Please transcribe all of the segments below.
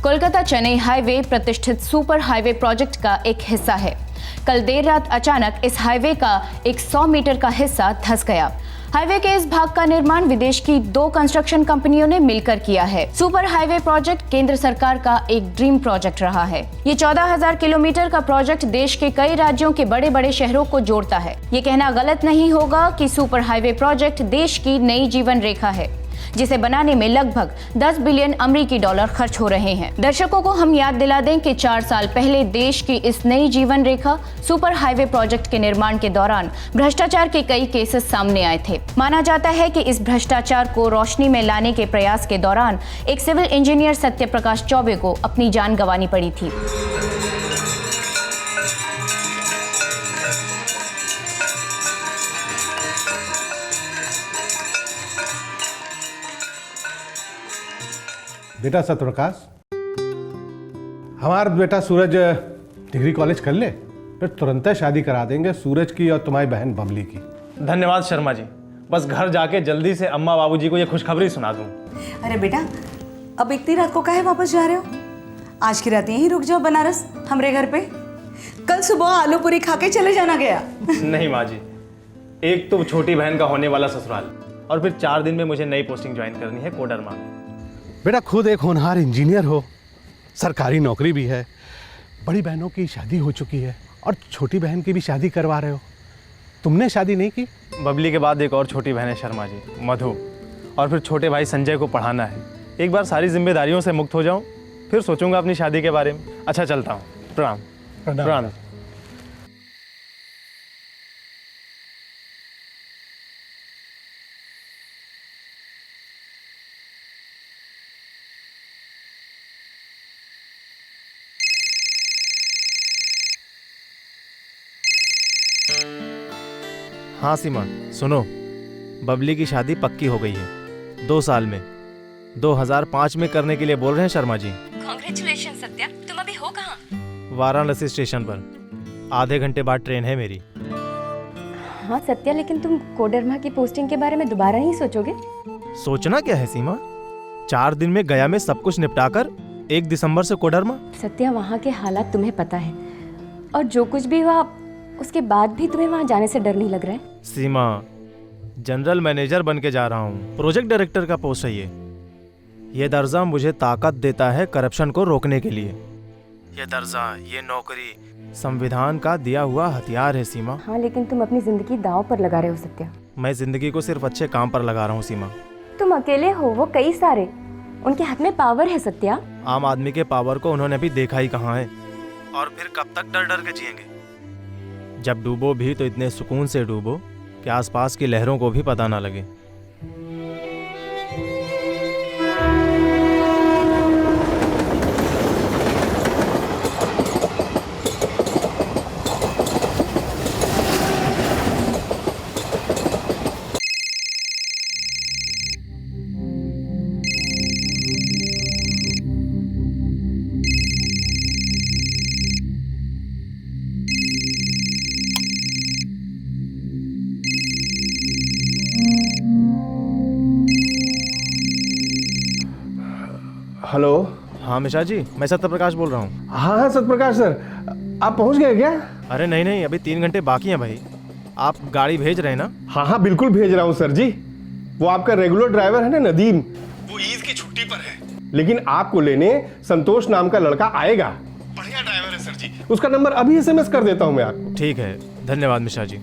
Kolkata Chennai highway प्रतिष्ठित super highway project का एक हिस्सा है। कल देर रात अचानक इस हाईवे का एक 100 मीटर का हिस्सा धंस गया। हाईवे के इस भाग का निर्माण विदेश की 2 कंस्ट्रक्शन कंपनियों ने मिलकर किया है। सुपर हाईवे प्रोजेक्ट केंद्र सरकार का एक ड्रीम प्रोजेक्ट रहा है। ये 14,000 किलोमीटर का प्रोजेक्ट देश के कई राज्यों के बड़े बड़े शहरों को जोड़ता है। ये कहना गलत नहीं होगा कि सुपर हाईवे प्रोजेक्ट देश की नई जीवन रेखा है, जिसे बनाने में लगभग 10 बिलियन अमेरिकी डॉलर खर्च हो रहे हैं। दर्शकों को हम याद दिला दें कि 4 साल पहले देश की इस नई जीवन रेखा सुपर हाईवे प्रोजेक्ट के निर्माण के दौरान भ्रष्टाचार के कई केसेस सामने आए थे। माना जाता है कि इस भ्रष्टाचार को रोशनी में लाने के प्रयास के दौरान एक सिविल इंजीनियर सत्य प्रकाश चौबे को अपनी जान गंवानी पड़ी थी। बेटा सत्यप्रकाश, हमारा बेटा सूरज डिग्री कॉलेज कर ले, फिर तुरंत शादी करा देंगे सूरज की और तुम्हारी बहन बबली की। धन्यवाद शर्मा जी, बस घर जाके जल्दी से अम्मा बाबूजी को ये खुशखबरी सुना दूं। अरे बेटा, अब इतनी रात को काहे वापस जा रहे हो? आज की रात यहीं रुक जाओ बनारस हमरे घर पे। कल सुबह आलू पूरी खा के चले जाना गया। नहीं माँ जी, एक तो छोटी बहन का होने वाला ससुराल, और फिर 4 दिन में मुझे नई पोस्टिंग ज्वाइन करनी है कोडरमा में। बेटा खुद एक होनहार इंजीनियर हो, सरकारी नौकरी भी है, बड़ी बहनों की शादी हो चुकी है और छोटी बहन की भी शादी करवा रहे हो। तुमने शादी नहीं की? बबली के बाद एक और छोटी बहन है शर्मा जी, मधु, और फिर छोटे भाई संजय को पढ़ाना है। एक बार सारी जिम्मेदारियों से मुक्त हो जाऊं, फिर सोचूंगा अपनी शादी के बारे में। अच्छा चलता हूँ, प्रणाम। प्रणाम। हाँ सीमा, सुनो, बबली की शादी पक्की हो गई है 2 साल में। 2005 में करने के लिए बोल रहे हैं शर्मा जी। कांग्रेचुलेशन सत्या, तुम अभी हो कहाँ? वाराणसी स्टेशन पर। आधे घंटे बाद ट्रेन है मेरी। हाँ सत्या, लेकिन तुम कोडरमा की पोस्टिंग के बारे में दोबारा नहीं सोचोगे? सोचना क्या है सीमा, 4 दिन में गया में सब कुछ निपटाकर 1 दिसंबर से कोडरमा। सत्या, वहाँ के हालात तुम्हें पता है, और जो कुछ भी हुआ उसके बाद भी तुम्हें वहाँ जाने से डर नहीं लग रहा है? सीमा, जनरल मैनेजर बन के जा रहा हूँ, प्रोजेक्ट डायरेक्टर का पोस्ट है ये दर्जा मुझे ताकत देता है करप्शन को रोकने के लिए। ये दर्जा, ये नौकरी संविधान का दिया हुआ हथियार है सीमा। हाँ, लेकिन तुम अपनी जिंदगी दांव पर लगा रहे हो सत्या। मैं जिंदगी को सिर्फ अच्छे काम पर लगा रहा हूँ सीमा। तुम अकेले हो, वो कई सारे, उनके हाथ में पावर है सत्या। आम आदमी के पावर को उन्होंने अभी देखा ही कहाँ है, और फिर कब तक डर डर के जिएंगे? जब डूबो भी तो इतने सुकून से डूबो कि आसपास की लहरों को भी पता ना लगे। हेलो। हाँ मिश्रा जी, मैं सत्यप्रकाश बोल रहा हूँ। हाँ हाँ सत्यप्रकाश सर, आप पहुंच गए क्या? अरे नहीं नहीं, अभी 3 घंटे बाकी हैं भाई। आप गाड़ी भेज रहे हैं ना? हाँ हाँ बिल्कुल भेज रहा हूँ सर जी। वो आपका रेगुलर ड्राइवर है ना नदीम, वो ईद की छुट्टी पर है, लेकिन आपको लेने संतोष नाम का लड़का आएगा। बढ़िया ड्राइवर है सर जी, उसका नंबर अभी SMS कर देता हूँ मैं आपको। ठीक है, धन्यवाद मिश्रा जी।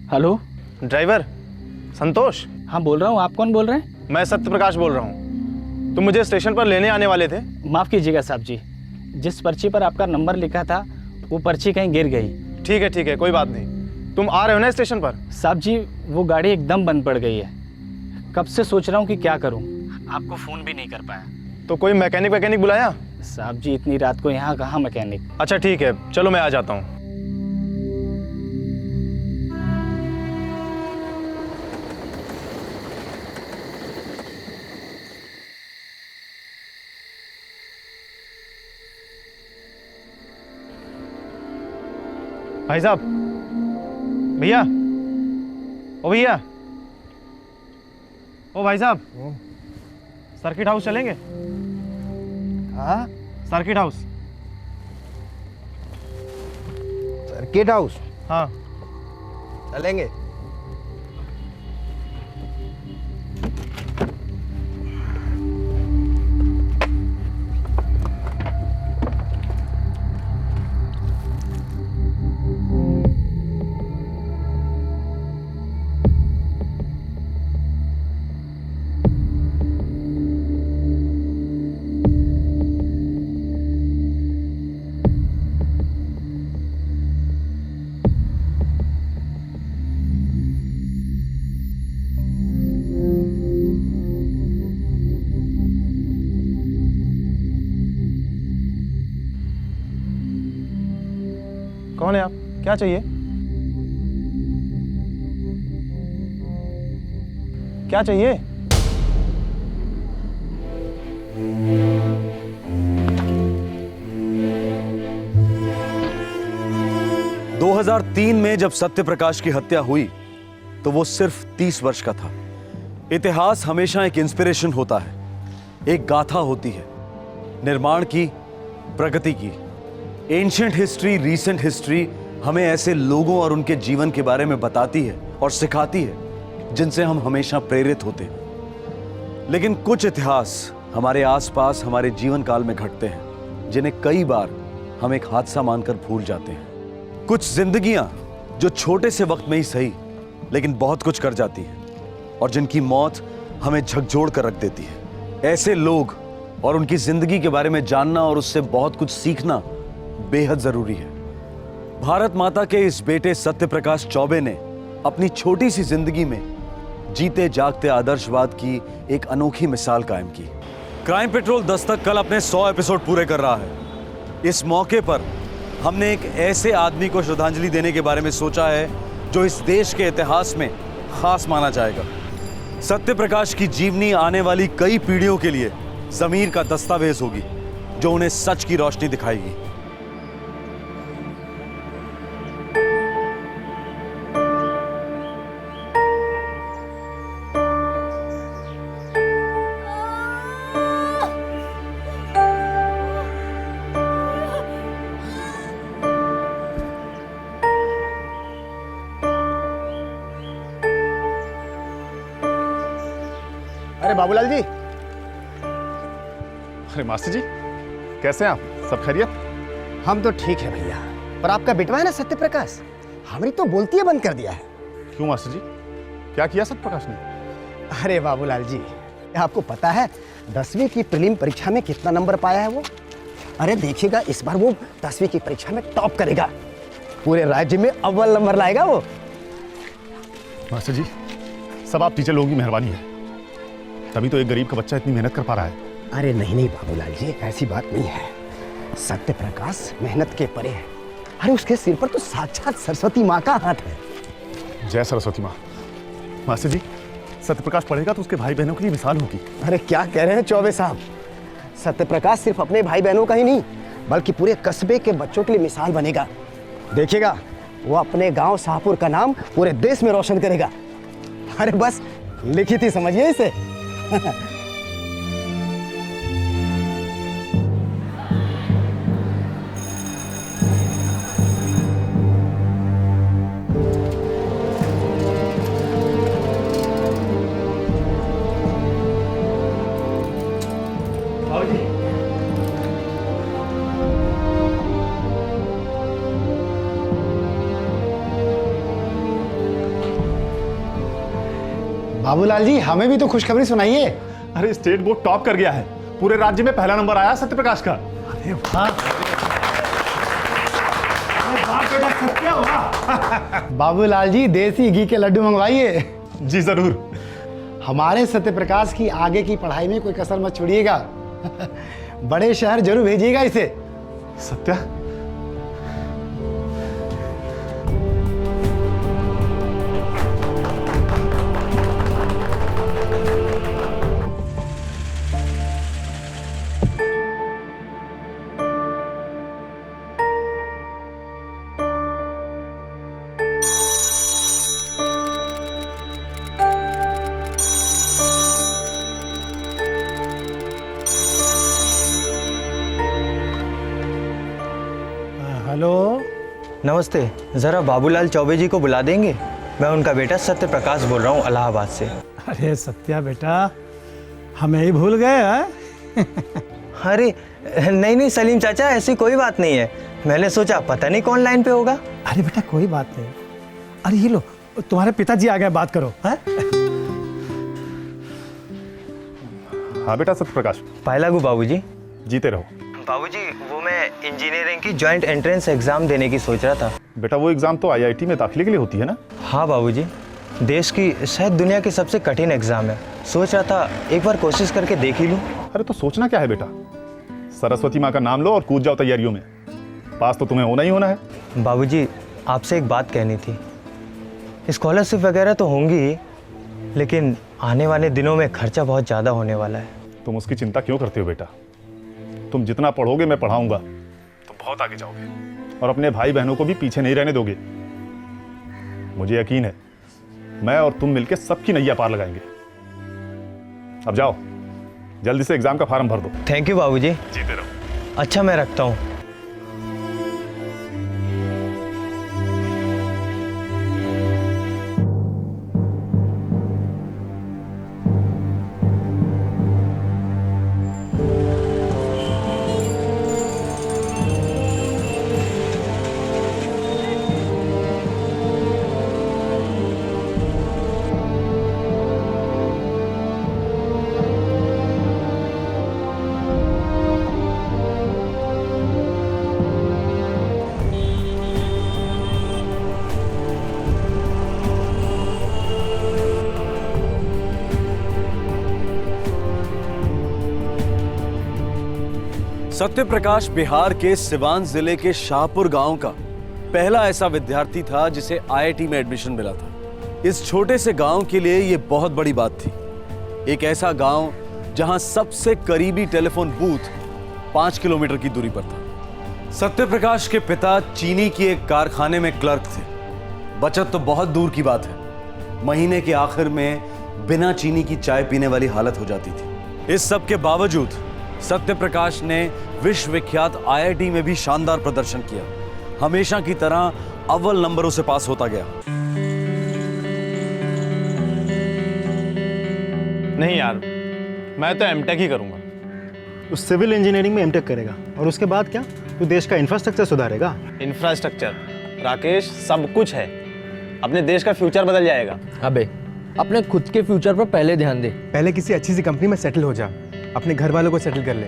हेलो। ड्राइवर संतोष। हाँ बोल रहा हूँ, आप कौन बोल रहे हैं? मैं सत्य प्रकाश बोल रहा हूँ। तुम मुझे स्टेशन पर लेने आने वाले थे? माफ़ कीजिएगा साहब जी, जिस पर्ची पर आपका नंबर लिखा था वो पर्ची कहीं गिर गई। ठीक है, कोई बात नहीं। तुम आ रहे हो ना स्टेशन पर? साहब जी वो गाड़ी एकदम बंद पड़ गई है, कब से सोच रहा हूँ कि क्या करूँ, आपको फ़ोन भी नहीं कर पाया। तो कोई मैकेनिक बुलाया? साहब जी इतनी रात को यहाँ कहाँ मैकेनिक। अच्छा ठीक है, चलो मैं आ जाता हूँ। भाई साहब, भैया, ओ भैया, ओ भाई साहब, सर्किट हाउस चलेंगे? हाँ, सर्किट हाउस। सर्किट हाउस हाँ चलेंगे। कौन है आप? क्या चाहिए? क्या चाहिए? – 2003 में जब सत्य प्रकाश की हत्या हुई तो वो सिर्फ 30 वर्ष का था। इतिहास हमेशा एक इंस्पिरेशन होता है, एक गाथा होती है, निर्माण की, प्रगति की। एंशिएंट हिस्ट्री, रीसेंट हिस्ट्री हमें ऐसे लोगों और उनके जीवन के बारे में बताती है और सिखाती है जिनसे हम हमेशा प्रेरित होते हैं। लेकिन कुछ इतिहास हमारे आसपास हमारे जीवन काल में घटते हैं जिन्हें कई बार हम एक हादसा मानकर भूल जाते हैं। कुछ जिंदगियां जो छोटे से वक्त में ही सही लेकिन बहुत कुछ कर जाती हैं और जिनकी मौत हमें झकझोर कर रख देती है। ऐसे लोग और उनकी जिंदगी के बारे में जानना और उससे बहुत कुछ सीखना बेहद जरूरी है। भारत माता के इस बेटे सत्य प्रकाश चौबे ने अपनी छोटी सी जिंदगी में जीते जागते आदर्शवाद की एक अनोखी मिसाल कायम की। क्राइम पेट्रोल दस्तक कल अपने 100 एपिसोड पूरे कर रहा है। इस मौके पर हमने एक ऐसे आदमी को श्रद्धांजलि देने के बारे में सोचा है जो इस देश के इतिहास में खास माना जाएगा। सत्य प्रकाश की जीवनी आने वाली कई पीढ़ियों के लिए ज़मीर का दस्तावेज होगी जो उन्हें सच की रोशनी दिखाएगी। अरे बाबूलाल जी, अरे मास्टर जी, कैसे हैं आप? सब खैरियत? हम तो ठीक है भैया, पर आपका बेटवा है ना सत्य प्रकाश, हमारी तो बोलती है बंद कर दिया है। क्यों मास्टर जी, क्या किया सत्य प्रकाश ने? अरे बाबूलाल जी, आपको पता है 10वीं की प्रीलिम परीक्षा में कितना नंबर पाया है वो? अरे देखिएगा, इस बार वो 10वीं की परीक्षा में टॉप करेगा, पूरे राज्य में अव्वल नंबर लाएगा वो। मास्टर जी, सब आप टीचर लोगों की मेहरबानी है, तभी तो एक गरीब का बच्चा इतनी मेहनत कर पा रहा है। अरे नहीं नहीं बाबूलाल जी, ऐसी बात नहीं है। सत्य प्रकाश मेहनत के परे है। अरे उसके सिर पर तो साक्षात सरस्वती माँ का हाथ है। जय सरस्वती माँ। मास्टर जी, सत्य प्रकाश पढ़ेगा तो उसके भाई बहनों के लिए मिसाल होगी। अरे क्या कह रहे हैं चौबे साहब, सत्य प्रकाश सिर्फ अपने भाई बहनों का ही नहीं बल्कि पूरे कस्बे के बच्चों के लिए मिसाल बनेगा। देखिएगा, वो अपने गांव शाहपुर का नाम पूरे देश में रोशन करेगा। अरे बस लिखित ही समझिए इसे। बाबूलाल जी, हमें भी तो खुशखबरी सुनाइए। अरे स्टेट बोर्ड टॉप कर गया है, पूरे राज्य में पहला नंबर आया सत्य प्रकाश का। अरे वाह, बाबूलाल जी देसी घी के लड्डू मंगवाइए। जी जरूर। हमारे सत्य प्रकाश की आगे की पढ़ाई में कोई कसर मत छोड़िएगा। बड़े शहर जरूर भेजिएगा इसे। सत्या, हेलो, नमस्ते, ज़रा बाबूलाल चौबे जी को बुला देंगे? मैं उनका बेटा सत्य प्रकाश बोल रहा हूँ इलाहाबाद से। अरे सत्या बेटा, हमें ही भूल गए हैं? अरे नहीं नहीं सलीम चाचा, ऐसी कोई बात नहीं है। मैंने सोचा पता नहीं कौन लाइन पे होगा। अरे बेटा कोई बात नहीं। अरे ये लो, तुम्हारे पिताजी आ गए, बात करो। हैं? हाँ बेटा सत्य प्रकाश। पाए लागू बाबूजी। जीते रहो। बाबूजी, वो मैं इंजीनियरिंग की जॉइंट एंट्रेंस एग्जाम देने की सोच रहा था। बेटा वो एग्जाम तो आईआईटी में दाखिले के लिए होती है ना? हाँ बाबूजी, देश की शायद दुनिया की सबसे कठिन एग्जाम है। सोच रहा था एक बार कोशिश करके देख ही लूँ। अरे तो सोचना क्या है बेटा, सरस्वती माँ का नाम लो और कूद जाओ तैयारियों में। पास तो तुम्हें होना ही होना है। बाबूजी, आपसे एक बात कहनी थी। स्कॉलरशिप वगैरह तो होंगी ही, लेकिन आने वाले दिनों में खर्चा बहुत ज़्यादा होने वाला है। तुम उसकी चिंता क्यों करते हो बेटा? तुम जितना पढ़ोगे मैं पढ़ाऊंगा तो बहुत आगे जाओगे और अपने भाई बहनों को भी पीछे नहीं रहने दोगे। मुझे यकीन है मैं और तुम मिलकर सबकी नैया पार लगाएंगे। अब जाओ, जल्दी से एग्जाम का फॉर्म भर दो। थैंक यू बाबूजी। जीते रहो। अच्छा, मैं रखता हूँ। सत्य प्रकाश बिहार के सिवान जिले के शाहपुर गांव का पहला ऐसा विद्यार्थी था जिसे आईआईटी में एडमिशन मिला था। इस छोटे से गांव के लिए यह बहुत बड़ी बात थी। एक ऐसा गांव जहां सबसे करीबी टेलीफोन बूथ 5 किलोमीटर की दूरी पर था। सत्य प्रकाश के पिता चीनी की एक कारखाने में क्लर्क थे। बचत तो बहुत दूर की बात है, महीने के आखिर में बिना चीनी की चाय पीने वाली हालत हो जाती थी। इस सब के बावजूद सत्य प्रकाश ने विश्व विख्यात आईआईटी में भी शानदार प्रदर्शन किया। हमेशा की तरह अव्वल नंबरों से पास होता गया। नहीं यार, मैं तो एमटेक ही करूंगा। तू सिविल इंजीनियरिंग में एमटेक करेगा और उसके बाद क्या? तू देश का इंफ्रास्ट्रक्चर सुधारेगा। इंफ्रास्ट्रक्चर राकेश सब कुछ है, अपने देश का फ्यूचर बदल जाएगा। अबे अपने खुद के फ्यूचर पर पहले ध्यान दे। पहले किसी अच्छी सी कंपनी में सेटल हो जा, अपने घर वालों को सेटल कर ले,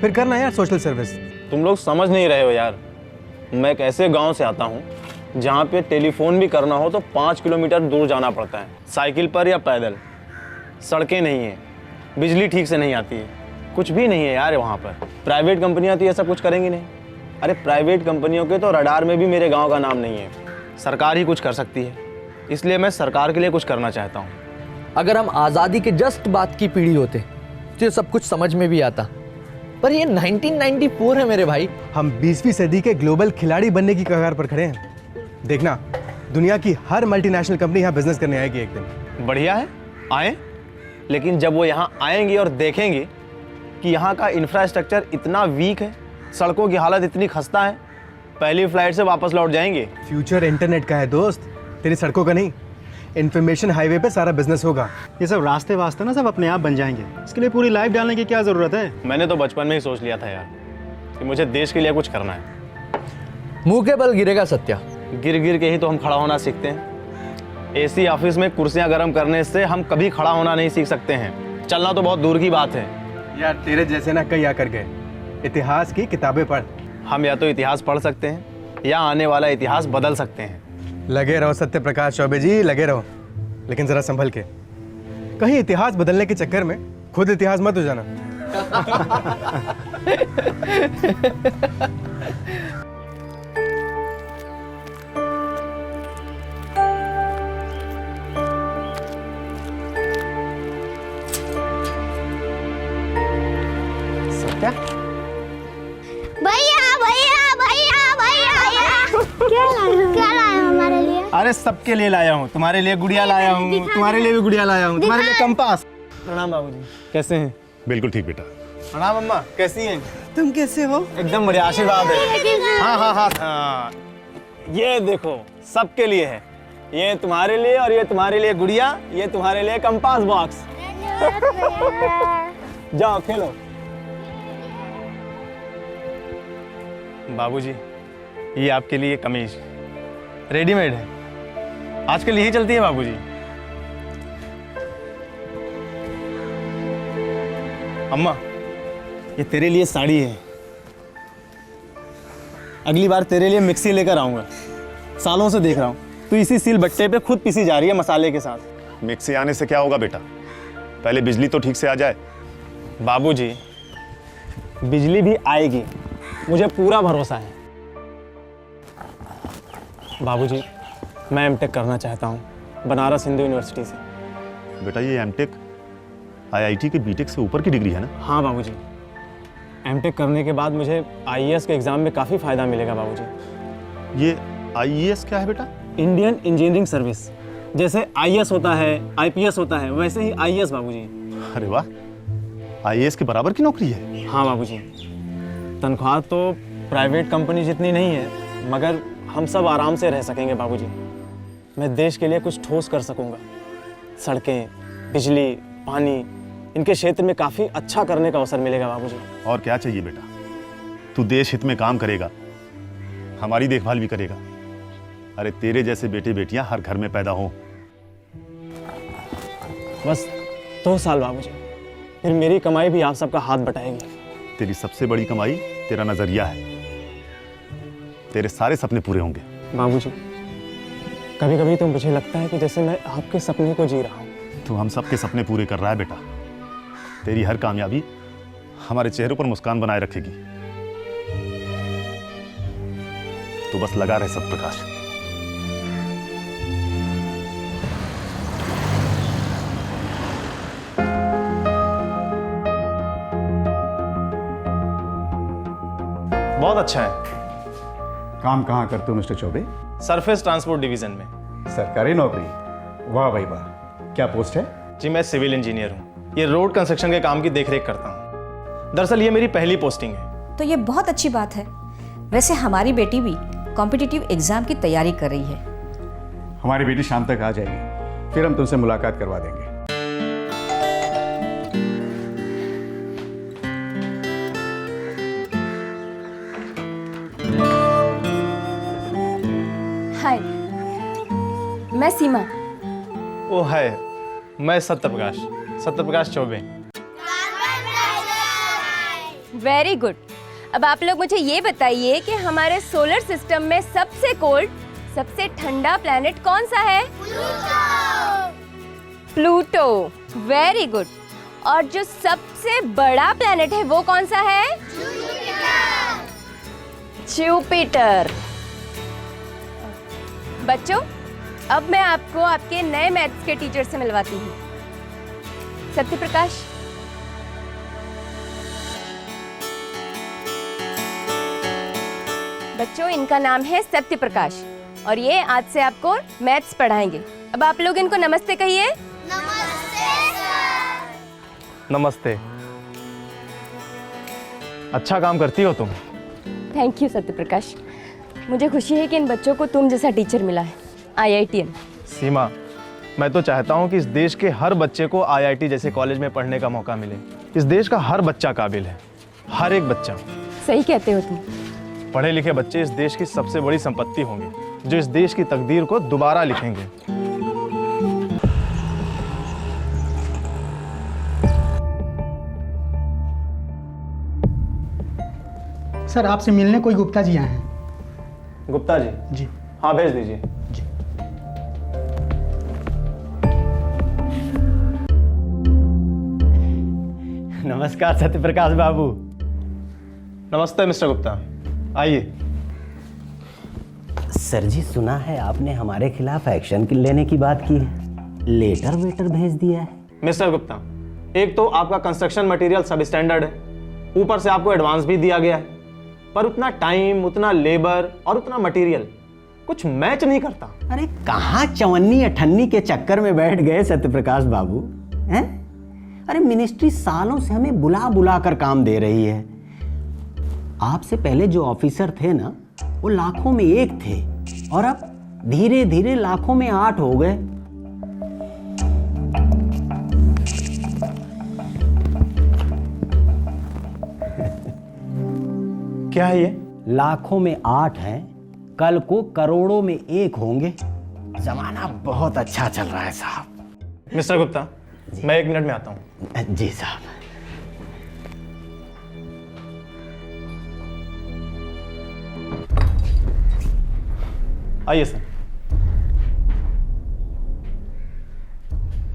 फिर करना यार सोशल सर्विस। तुम लोग समझ नहीं रहे हो यार। मैं एक ऐसे गांव से आता हूं जहां पे टेलीफोन भी करना हो तो 5 किलोमीटर दूर जाना पड़ता है, साइकिल पर या पैदल। सड़कें नहीं है, बिजली ठीक से नहीं आती है, कुछ भी नहीं है यार वहाँ पर। प्राइवेट कंपनियाँ तो ये सब कुछ करेंगी नहीं। अरे प्राइवेट कंपनियों के तो रडार में भी मेरे गाँव का नाम नहीं है। सरकार ही कुछ कर सकती है, इसलिए मैं सरकार के लिए कुछ करना चाहता हूँ। अगर हम आज़ादी के जस्ट बाद की पीढ़ी होते तो ये सब कुछ समझ में भी आता, पर ये 1994 है मेरे भाई। हम 20वीं सदी के ग्लोबल खिलाड़ी बनने की कगार पर खड़े हैं। देखना, दुनिया की हर मल्टीनेशनल कंपनी यहाँ बिजनेस करने आएगी एक दिन। बढ़िया है, आए, लेकिन जब वो यहाँ आएंगे और देखेंगे कि यहाँ का इंफ्रास्ट्रक्चर इतना वीक है, सड़कों की हालत इतनी खस्ता है, पहली फ्लाइट से वापस लौट जाएंगे। फ्यूचर इंटरनेट का है दोस्त, तेरी सड़कों का नहीं। इन्फॉर्मेशन हाईवे पे सारा बिजनेस होगा। ये सब रास्ते वास्ते ना सब अपने आप बन जाएंगे, इसके लिए पूरी लाइफ डालने की क्या जरूरत है? मैंने तो बचपन में ही सोच लिया था यार कि मुझे देश के लिए कुछ करना है। मुंह के बल गिरेगा सत्या। गिर गिर के ही तो हम खड़ा होना सीखते हैं। एसी ऑफिस में कुर्सियां गर्म करने से हम कभी खड़ा होना नहीं सीख सकते हैं, चलना तो बहुत दूर की बात है। यार तेरे जैसे ना कई आकर गए। इतिहास की किताबें पढ़। हम या तो इतिहास पढ़ सकते हैं या आने वाला इतिहास बदल सकते हैं। लगे रहो सत्य प्रकाश चौबे जी, लगे रहो, लेकिन जरा संभल के। कहीं इतिहास बदलने के चक्कर में खुद इतिहास मत हो जाना। सत्या, भैया भैया भैया भैया क्या लाए हो हमारे लिए? अरे सबके लिए लाया हूँ, तुम्हारे लिए गुड़िया लाया हूँ, तुम्हारे लिए भी गुड़िया लाया हूँ, तुम्हारे लिए कंपास। प्रणाम बाबूजी, कैसे हैं? बिल्कुल ठीक बेटा। प्रणाम अम्मा, कैसी हैं? तुम कैसे हो? एकदम बढ़िया, आशीर्वाद है। हाँ हाँ हाँ हाँ, ये देखो सबके लिए है, ये तुम्हारे लिए और ये तुम्हारे लिए गुड़िया, ये तुम्हारे लिए कंपास बॉक्स। जाओ खेलो। बाबूजी, ये आपके लिए कमीज रेडीमेड है, आजकल यही चलती है बाबूजी। अम्मा, ये तेरे लिए साड़ी है, अगली बार तेरे लिए मिक्सी लेकर आऊंगा। सालों से देख रहा हूँ तू इसी सील बट्टे पे खुद पिसी जा रही है मसाले के साथ। मिक्सी आने से क्या होगा बेटा, पहले बिजली तो ठीक से आ जाए। बाबूजी, बिजली भी आएगी, मुझे पूरा भरोसा है। बाबूजी, मैं एमटेक करना चाहता हूँ बनारस हिंदू यूनिवर्सिटी से। बेटा ये एमटेक आईआईटी के बीटेक से ऊपर की डिग्री है ना? हाँ बाबूजी, एमटेक करने के बाद मुझे आईएएस के एग्ज़ाम में काफ़ी फ़ायदा मिलेगा बाबूजी। ये आईएएस क्या है बेटा? Indian engineering service. जैसे आईएएस होता है, आईपीएस होता है, वैसे ही आईएएस बाबूजी। अरे वाह, आईएएस के बराबर की नौकरी है। हाँ बाबूजी, तनख्वाह तो प्राइवेट कंपनी जितनी नहीं है, मगर हम सब आराम से रह सकेंगे बाबूजी। मैं देश के लिए कुछ ठोस कर सकूंगा। सड़कें, बिजली, पानी, इनके क्षेत्र में काफ़ी अच्छा करने का अवसर मिलेगा बाबूजी। और क्या चाहिए बेटा, तू देश हित में काम करेगा, हमारी देखभाल भी करेगा। अरे तेरे जैसे बेटे बेटियां हर घर में पैदा हों। बस 2 साल बाबूजी, फिर मेरी कमाई भी आप सबका हाथ बटाएगी। तेरी सबसे बड़ी कमाई तेरा नजरिया है, तेरे सारे सपने पूरे होंगे। बाबूजी, कभी कभी तो मुझे लगता है कि जैसे मैं आपके सपने को जी रहा हूँ। तू हम सबके सपने पूरे कर रहा है बेटा। तेरी हर कामयाबी हमारे चेहरों पर मुस्कान बनाए रखेगी। तू बस लगा रहे सत्यप्रकाश। बहुत अच्छा है। काम कहाँ करते हो mister Choubey? Surface transport division में। सरकारी नौकरी? वाह भाई वाह, क्या पोस्ट है? जी मैं सिविल इंजीनियर हूँ, ये रोड कंस्ट्रक्शन के काम की देखरेख करता हूँ। दरअसल ये मेरी पहली पोस्टिंग है। तो ये बहुत अच्छी बात है। वैसे हमारी बेटी भी कॉम्पिटिटिव एग्जाम की तैयारी कर रही है। हमारी बेटी शाम तक आ जाएगी, फिर हम तुमसे मुलाकात करवा देंगे। हाय, मैं सीमा। ओ है, मैं सत्यप्रकाश चौबे। Very good. अब आप लोग मुझे ये बताइए कि हमारे सोलर सिस्टम में सबसे कोल्ड, सबसे ठंडा प्लैनेट कौन सा है? प्लूटो। Very good. और जो सबसे बड़ा प्लैनेट है वो कौन सा है? जुपिटर। बच्चों, अब मैं आपको आपके नए मैथ्स के टीचर से मिलवाती हूँ। सत्यप्रकाश। बच्चों, इनका नाम है सत्यप्रकाश और ये आज से आपको मैथ्स पढ़ाएंगे। अब आप लोग इनको नमस्ते कहिए। नमस्ते। अच्छा काम करती हो तुम। Thank you Satyaprakash. मुझे खुशी है कि इन बच्चों को तुम जैसा टीचर मिला है, IITian। सीमा, मैं तो चाहता हूँ कि इस देश के हर बच्चे को IIT जैसे कॉलेज में पढ़ने का मौका मिले। इस देश का हर बच्चा काबिल है, हर एक बच्चा। सही कहते हो तुम। पढ़े लिखे बच्चे इस देश की सबसे बड़ी संपत्ति होंगे, जो इस देश की तकदीर को दोबारा लिखेंगे। सर आपसे मिलने कोई गुप्ता जी आए हैं। गुप्ता जी? जी। हाँ भेज दीजिए। नमस्कार सत्यप्रकाश बाबू। नमस्ते मिस्टर गुप्ता, आइए। सर जी सुना है आपने हमारे खिलाफ एक्शन लेने की बात की है, लेटर वेटर भेज दिया है। मिस्टर गुप्ता, एक तो आपका कंस्ट्रक्शन मटेरियल सब स्टैंडर्ड है, ऊपर से आपको एडवांस भी दिया गया है, पर उतना टाइम, उतना लेबर और उतना मटेरियल कुछ मैच नहीं करता। अरे कहाँ चवन्नी अठन्नी के चक्कर में बैठ गए सत्यप्रकाश बाबू हैं? अरे मिनिस्ट्री सालों से हमें बुला बुला कर काम दे रही है। आपसे पहले जो ऑफिसर थे ना, वो लाखों में एक थे और अब धीरे धीरे लाखों में 8 हो गए। क्या है ये? लाखों में 8 हैं, कल को करोड़ों में 1 होंगे। जमाना बहुत अच्छा चल रहा है साहब। मिस्टर गुप्ता, मैं 1 मिनट में आता हूँ। जी साहब। आइए सर।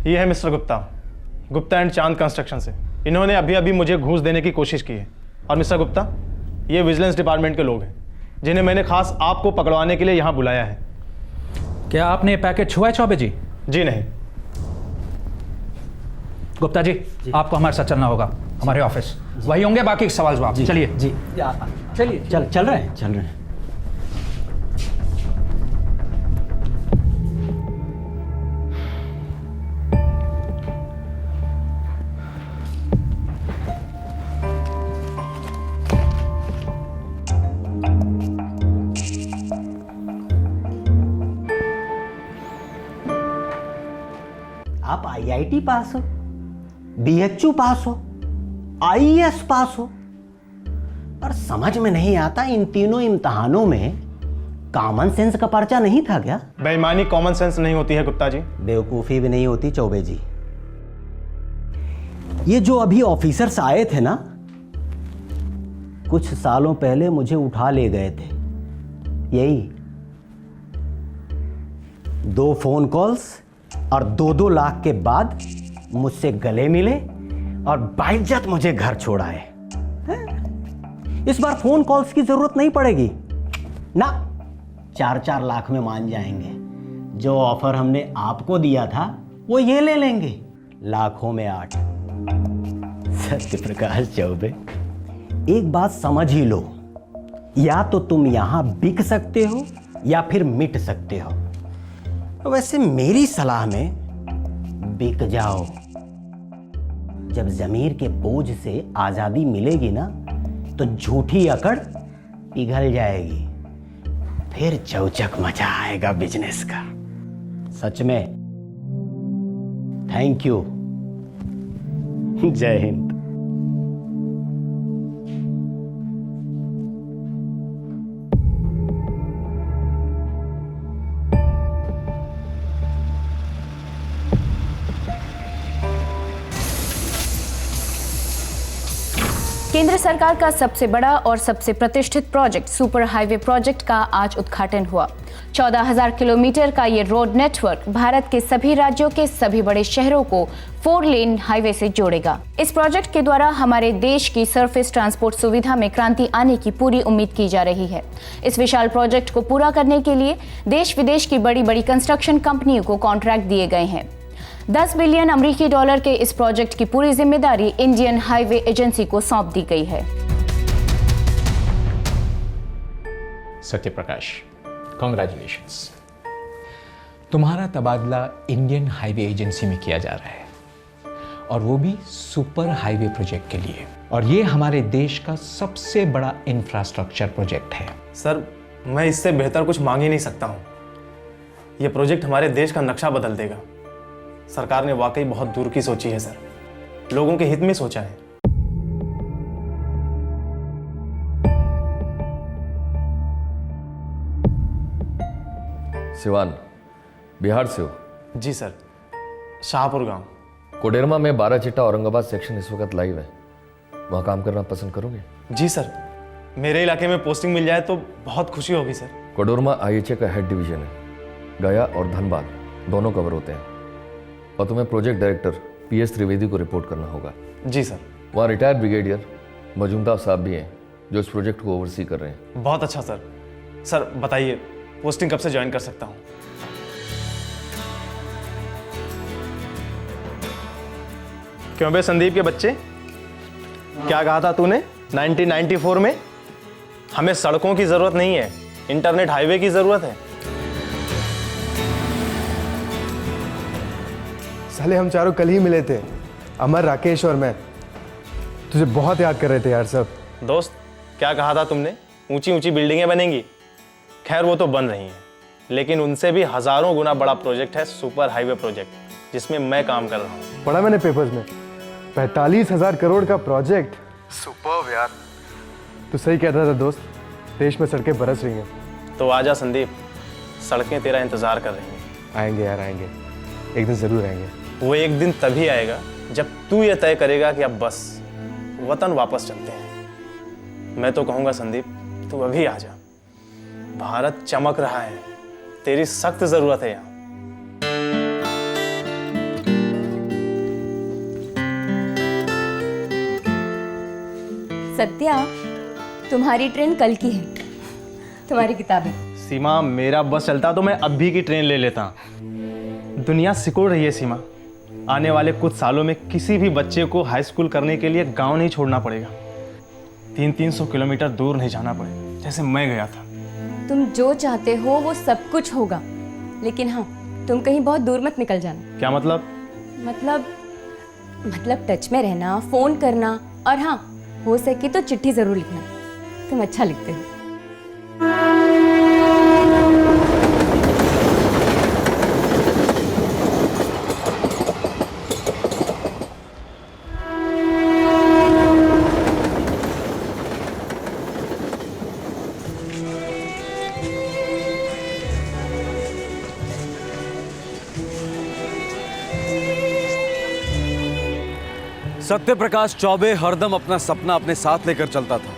ये है मिस्टर गुप्ता, गुप्ता एंड चांद कंस्ट्रक्शन से। इन्होंने अभी अभी मुझे घूस देने की कोशिश की है। और मिस्टर गुप्ता, ये विजिलेंस डिपार्टमेंट के लोग हैं जिन्हें मैंने खास आपको पकड़वाने के लिए यहाँ बुलाया है। क्या आपने पैकेट छुआ है चौबे जी? जी नहीं। गुप्ता जी, आपको हमारे साथ चलना होगा, हमारे ऑफिस वही होंगे, बाकी सवाल जवाब। चलिए जी चलिए। चल रहे हैं। आप IIT पास हो, BHU पास हो, IES पास हो, पर समझ में नहीं आता इन तीनों इम्तहानों में कॉमन सेंस का पर्चा नहीं था क्या? बेईमानी कॉमन सेंस नहीं होती है गुप्ता जी। बेवकूफी भी नहीं होती चौबे जी। ये जो अभी ऑफिसर्स आए थे ना, कुछ सालों पहले मुझे उठा ले गए थे। यही 2 फोन कॉल्स और 2-2 लाख के बाद मुझसे गले मिले और बाइज्जत मुझे घर छोड़ाए। इस बार फोन कॉल्स की जरूरत नहीं पड़ेगी ना, 4-4 लाख में मान जाएंगे। जो ऑफर हमने आपको दिया था वो ये ले लेंगे, लाखों में 8। सत्यप्रकाश चौबे, एक बात समझ ही लो, या तो तुम यहां बिक सकते हो या फिर मिट सकते हो। वैसे मेरी सलाह में बिक जाओ। जब जमीर के बोझ से आजादी मिलेगी ना, तो झूठी अकड़ पिघल जाएगी, फिर चौचक मचा आएगा बिजनेस का। सच में थैंक यू। जय हिंद। केंद्र सरकार का सबसे बड़ा और सबसे प्रतिष्ठित प्रोजेक्ट सुपर हाईवे प्रोजेक्ट का आज उद्घाटन हुआ। 14,000 किलोमीटर का ये रोड नेटवर्क भारत के सभी राज्यों के सभी बड़े शहरों को 4 लेन हाईवे से जोड़ेगा। इस प्रोजेक्ट के द्वारा हमारे देश की सरफेस ट्रांसपोर्ट सुविधा में क्रांति आने की पूरी उम्मीद की जा रही है। इस विशाल प्रोजेक्ट को पूरा करने के लिए देश विदेश की बड़ी बड़ी कंस्ट्रक्शन कंपनियों को कॉन्ट्रैक्ट दिए गए हैं। 10 बिलियन अमेरिकी डॉलर के इस प्रोजेक्ट की पूरी जिम्मेदारी इंडियन हाईवे एजेंसी को सौंप दी गई है। सत्यप्रकाश, कॉन्ग्रेचुलेशंस। तुम्हारा तबादला इंडियन हाईवे एजेंसी में किया जा रहा है, और वो भी सुपर हाईवे प्रोजेक्ट के लिए। और ये हमारे देश का सबसे बड़ा इंफ्रास्ट्रक्चर प्रोजेक्ट है। सर, मैं इससे बेहतर कुछ मांग ही नहीं सकता हूँ। ये प्रोजेक्ट हमारे देश का नक्शा बदल देगा। सरकार ने वाकई बहुत दूर की सोची है सर, लोगों के हित में सोचा है। सिवान, बिहार से हो? जी सर, शाहपुर गांव। कोडेरमा में 12 चिट्टा औरंगाबाद सेक्शन इस वक्त लाइव है, वहाँ काम करना पसंद करोगे? जी सर, मेरे इलाके में पोस्टिंग मिल जाए तो बहुत खुशी होगी सर। कोडरमा IHA का हेड डिवीजन है, गया और धनबाद दोनों कवर होते हैं, और तुम्हें प्रोजेक्ट डायरेक्टर PS त्रिवेदी को रिपोर्ट करना होगा। जी सर। वहाँ रिटायर्ड ब्रिगेडियर मजूमदार साहब भी हैं जो इस प्रोजेक्ट को ओवरसी कर रहे हैं। बहुत अच्छा सर। सर बताइए पोस्टिंग कब से ज्वाइन कर सकता हूँ? क्यों बे संदीप के बच्चे, क्या कहा था तूने 1994 में? हमें सड़कों की जरूरत नहीं है, इंटरनेट हाईवे की जरूरत है। साले हम चारों कल ही मिले थे, अमर, राकेश और मैं। तुझे बहुत याद कर रहे थे यार सब। दोस्त क्या कहा था तुमने? ऊंची ऊंची बिल्डिंगें बनेंगी। खैर वो तो बन रही हैं, लेकिन उनसे भी हजारों गुना बड़ा प्रोजेक्ट है सुपर हाईवे प्रोजेक्ट, जिसमें मैं काम कर रहा हूँ। पढ़ा मैंने पेपर्स में, 45,000 करोड़ का प्रोजेक्ट। सुपर्ब यार। तू सही कहता था दोस्त, देश में सड़कें बरस रही हैं। तो आजा संदीप, सड़कें तेरा इंतजार कर रही हैं। आएंगे यार आएंगे, एक दिन जरूर आएंगे। वो एक दिन तभी आएगा जब तू ये तय करेगा कि अब बस वतन वापस चलते हैं। मैं तो कहूँगा संदीप, तू अभी आ जा। भारत चमक रहा है, तेरी सख्त जरूरत है यहाँ। सत्या, तुम्हारी ट्रेन कल की है, तुम्हारी किताबें। सीमा, मेरा बस चलता तो मैं अभी की ट्रेन ले लेता। दुनिया सिकुड़ रही है सीमा, आने वाले कुछ सालों में किसी भी बच्चे को हाई स्कूल करने के लिए गांव नहीं छोड़ना पड़ेगा, 300-300 किलोमीटर दूर नहीं जाना पड़ेगा, जैसे मैं गया था। तुम जो चाहते हो वो सब कुछ होगा, लेकिन हाँ, तुम कहीं बहुत दूर मत निकल जाना। क्या मतलब? मतलब टच में रहना, फोन करना, और हाँ, हो सके तो चिट्ठी जरूर लिखना। तुम अच्छा लिखते हो। सत्य प्रकाश चौबे हरदम अपना सपना अपने साथ लेकर चलता था।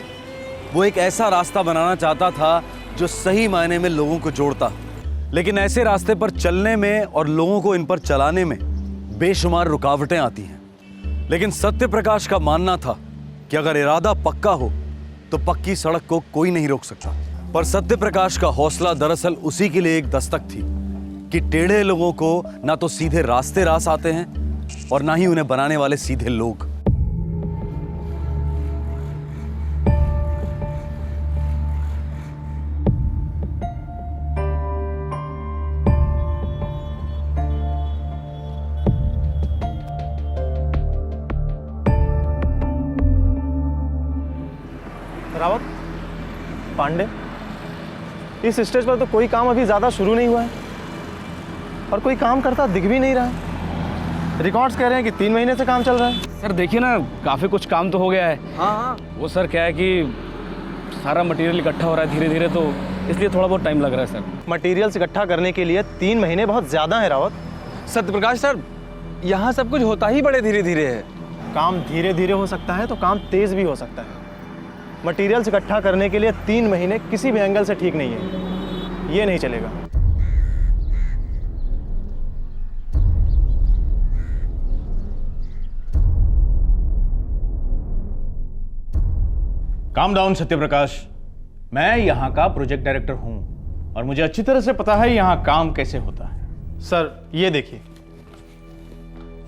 वो एक ऐसा रास्ता बनाना चाहता था जो सही मायने में लोगों को जोड़ता, लेकिन ऐसे रास्ते पर चलने में और लोगों को इन पर चलाने में बेशुमार रुकावटें आती हैं। लेकिन सत्य प्रकाश का मानना था कि अगर इरादा पक्का हो तो पक्की सड़क को कोई नहीं रोक सकता। पर सत्य प्रकाश का हौसला दरअसल उसी के लिए एक दस्तक थी कि टेढ़े लोगों को ना तो सीधे रास्ते रास आते हैं और ना ही उन्हें बनाने वाले सीधे लोग। रावत, पांडे, इस स्टेज पर तो कोई काम अभी ज्यादा शुरू नहीं हुआ है और कोई काम करता दिख भी नहीं रहा है। रिकॉर्ड्स कह रहे हैं कि 3 महीने से काम चल रहा है। सर देखिए ना, काफ़ी कुछ काम तो हो गया है। हाँ। वो सर क्या है कि सारा मटेरियल इकट्ठा हो रहा है धीरे धीरे, तो इसलिए थोड़ा बहुत टाइम लग रहा है सर। मटेरियल्स इकट्ठा करने के लिए 3 महीने बहुत ज़्यादा है रावत। सत्यप्रकाश सर, यहाँ सब कुछ होता ही बड़े धीरे धीरे है। काम धीरे धीरे हो सकता है तो काम तेज़ भी हो सकता है। मटेरियल्स इकट्ठा करने के लिए 3 महीने किसी भी एंगल से ठीक नहीं है, ये नहीं चलेगा। काम डाउन सत्यप्रकाश, मैं यहाँ का प्रोजेक्ट डायरेक्टर हूँ और मुझे अच्छी तरह से पता है यहाँ काम कैसे होता है। सर ये देखिए,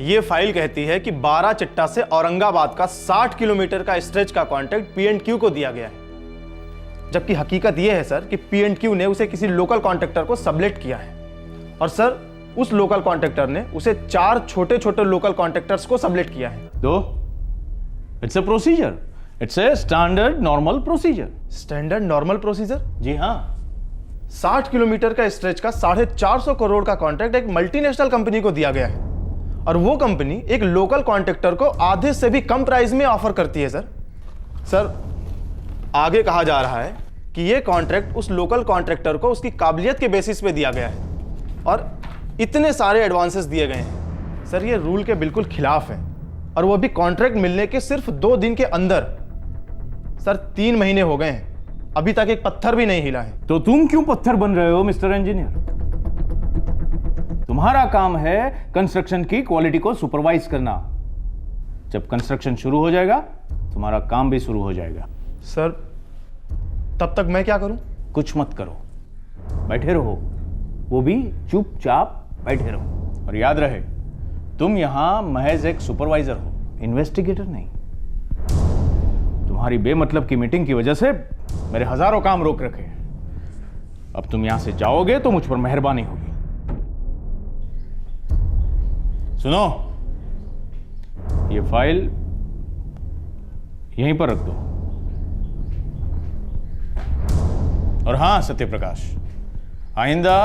ये फाइल कहती है कि 12 चिट्टा से औरंगाबाद का 60 किलोमीटर का स्ट्रेच का कॉन्ट्रैक्ट P&Q को दिया गया है, जबकि हकीकत ये है सर कि P&Q ने उसे किसी लोकल कॉन्ट्रैक्टर को सबलेट किया है और सर उस लोकल कॉन्ट्रैक्टर ने उसे 4 छोटे छोटे लोकल कॉन्ट्रैक्टर्स को सबलेट किया है। तो it's a procedure, it's a standard normal procedure. Standard normal procedure? जी हाँ। 60 किलोमीटर का स्ट्रेच का 450 करोड़ का कॉन्ट्रैक्ट एक मल्टीनेशनल कंपनी को दिया गया है और वो कंपनी एक लोकल कॉन्ट्रैक्टर को आधे से भी कम प्राइस में ऑफर करती है। सर आगे कहा जा रहा है कि ये कॉन्ट्रैक्ट उस लोकल कॉन्ट्रैक्टर को उसकी काबिलियत के बेसिस पे दिया गया है और इतने सारे एडवांसेस दिए गए हैं। सर ये रूल के बिल्कुल खिलाफ है और वो भी कॉन्ट्रैक्ट मिलने के सिर्फ 2 दिन के अंदर। सर 3 महीने हो गए हैं, अभी तक एक पत्थर भी नहीं हिला है। तो तुम क्यों पत्थर बन रहे हो मिस्टर इंजीनियर? तुम्हारा काम है कंस्ट्रक्शन की क्वालिटी को सुपरवाइज करना। जब कंस्ट्रक्शन शुरू हो जाएगा तुम्हारा काम भी शुरू हो जाएगा। सर तब तक मैं क्या करूं? कुछ मत करो, बैठे रहो, वो भी चुपचाप बैठे रहो। और याद रहे, तुम यहां महज एक सुपरवाइजर हो, इन्वेस्टिगेटर नहीं। तुम्हारी बेमतलब की मीटिंग की वजह से मेरे हजारों काम रोक रखे हैं। अब तुम यहां से जाओगे तो मुझ पर मेहरबानी होगी। सुनो, ये फाइल यहीं पर रख दो। और हां सत्यप्रकाश, आइंदा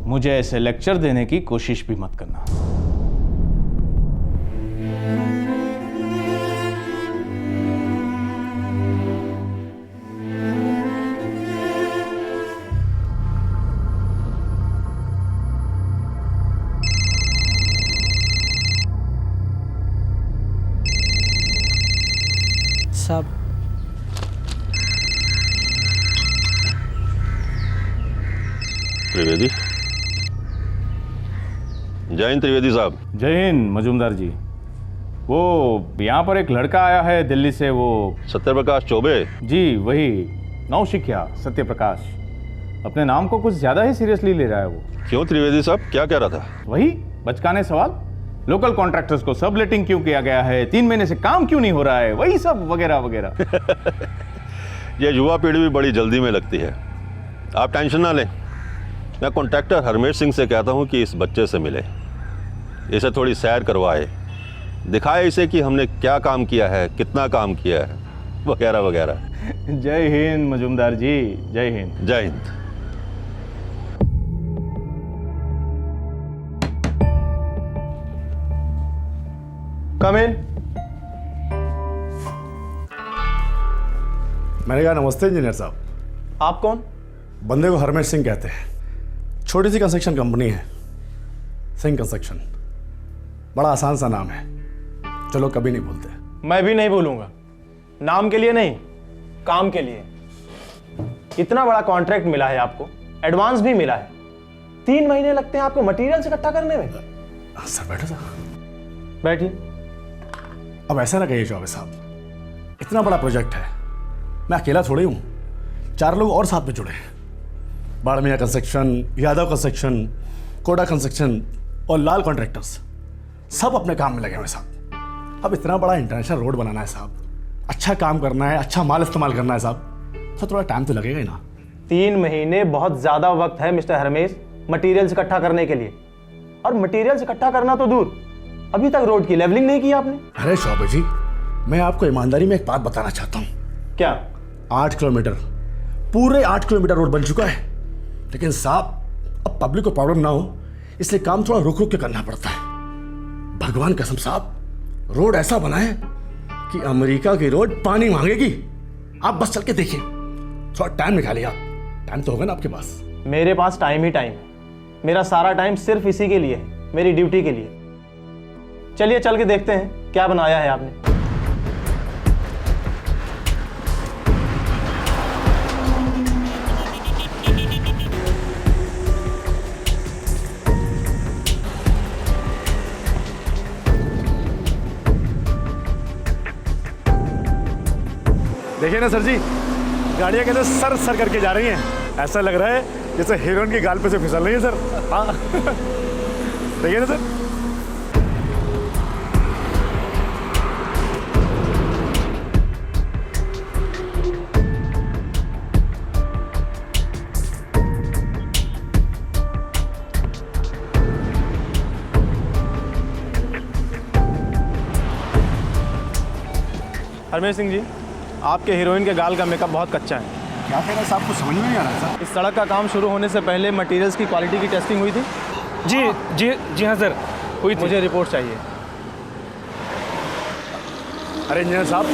मुझे ऐसे लेक्चर देने की कोशिश भी मत करना। साहब, त्रिवेदी। जय हिंद त्रिवेदी साहब। जय हिंद मजूमदार जी। वो यहाँ पर एक लड़का आया है दिल्ली से, वो सत्यप्रकाश चौबे। जी वही, नौशिखिया सत्यप्रकाश। अपने नाम को कुछ ज्यादा ही सीरियसली ले रहा है वो। क्यों त्रिवेदी साहब, क्या कह रहा था? वही बचकाने सवाल, लोकल कॉन्ट्रैक्टर्स को सबलेटिंग क्यों किया गया है, 3 महीने से काम क्यों नहीं हो रहा है, वही सब वगैरह वगैरह। ये युवा पीढ़ी भी बड़ी जल्दी में लगती है। आप टेंशन ना लें, मैं कॉन्ट्रैक्टर हरमेश सिंह से कहता हूं कि इस बच्चे से मिले, इसे थोड़ी सैर करवाए, दिखाए इसे कि हमने क्या काम किया है, कितना काम किया है, वगैरह वगैरह। जय हिंद मजूमदार जी, जय हिंद। जय हिंद। कम इन। मैंने कहा नमस्ते इंजीनियर साहब। आप कौन? बंदे को हरमेश सिंह कहते हैं, छोटी सी कंस्ट्रक्शन कंपनी है, सिंह कंस्ट्रक्शन। बड़ा आसान सा नाम है, चलो कभी नहीं भूलते। मैं भी नहीं भूलूंगा, नाम के लिए नहीं, काम के लिए। इतना बड़ा कॉन्ट्रैक्ट मिला है आपको, एडवांस भी मिला है, 3 महीने लगते हैं आपको मटेरियल इकट्ठा करने में। सर बैठो सर। बैठिए। अब ऐसा ना कहिए चौबे साहब, इतना बड़ा प्रोजेक्ट है, मैं अकेला थोड़ी हूँ, 4 लोग और साथ में जुड़े हैं। बाड़मिया कंस्ट्रक्शन, यादव कंस्ट्रक्शन, कोडा कंस्ट्रक्शन और लाल कॉन्ट्रैक्टर्स सब अपने काम में लगे हुए साहब। अब इतना बड़ा इंटरनेशनल रोड बनाना है साहब, अच्छा काम करना है, अच्छा माल इस्तेमाल करना है साहब, तो थोड़ा टाइम तो लगेगा ही ना। 3 महीने बहुत ज्यादा वक्त है मिस्टर हरमेश मटेरियल्स इकट्ठा करने के लिए। और मटेरियल्स इकट्ठा करना तो दूर, अभी तक रोड की लेवलिंग नहीं की आपने। अरे शौबे जी, मैं आपको ईमानदारी में एक बात बताना चाहता हूँ। क्या? 8 किलोमीटर, पूरे 8 किलोमीटर रोड बन चुका है, लेकिन साहब अब पब्लिक को प्रॉब्लम ना हो इसलिए काम थोड़ा रुक रुक के करना पड़ता है। भगवान कसम साहब, रोड ऐसा बना है कि अमेरिका की रोड पानी मांगेगी। आप बस चल के देखिए, थोड़ा टाइम निकालिए आप, टाइम तो होगा ना आपके पास। मेरे पास टाइम ही टाइम है, मेरा सारा टाइम सिर्फ इसी के लिए है, मेरी ड्यूटी के लिए। चलिए चल के देखते हैं क्या बनाया है आपने। देखिए ना सर जी, गाड़ियाँ कैसे सर सर करके जा रही हैं, ऐसा लग रहा है जैसे हीरोइन की गाल पे से फिसल रही है सर। हाँ देखिए ना सर। हरमेश सिंह जी, आपके हीरोइन के गाल का मेकअप बहुत कच्चा है। क्या कह रहा है साहब, कुछ समझ में नहीं आ रहा है साहब। इस सड़क का काम शुरू होने से पहले मटेरियल्स की क्वालिटी की टेस्टिंग हुई थी? जी हाँ सर, हुई थी। मुझे रिपोर्ट चाहिए। अरे इंजीनियर साहब,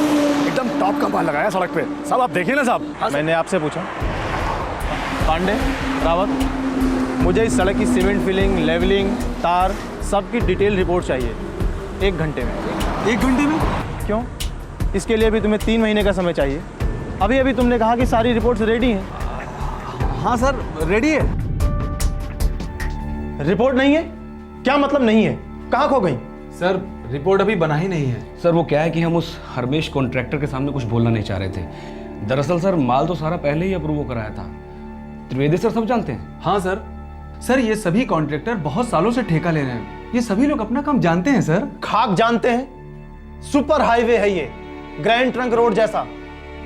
एकदम टॉप का माल लगाया सड़क पे साहब, आप देखिए ना साहब। मैंने आपसे पूछा, पांडे, रावत, मुझे इस सड़क की सीमेंट फिलिंग, लेवलिंग, तार, सब की डिटेल रिपोर्ट चाहिए 1 घंटे में। 1 घंटे में? क्यों? इसके लिए भी तुम्हें 3 महीने का समय चाहिए। अभी अभी तुमने कहा कि सारी रिपोर्ट्स रेडी हैं। हाँ सर, रेडी है। रिपोर्ट नहीं है? क्या मतलब नहीं है? कहाँ खो गई? सर रिपोर्ट अभी बना ही नहीं है। सर वो क्या है कि हम उस हरमेश कॉन्ट्रैक्टर के सामने कुछ बोलना नहीं चाह रहे थे। दरअसल सर माल तो सारा पहले ही अप्रूव कराया था। त्रिवेदी सर सब जानते हैं। हाँ सर। सर ये सभी कॉन्ट्रैक्टर बहुत सालों से ठेका ले रहे हैं। ये सभी लोग अपना काम जानते हैं सर। खाक जानते हैं? सुपर हाईवे है ये, ग्रैंड ट्रंक रोड जैसा।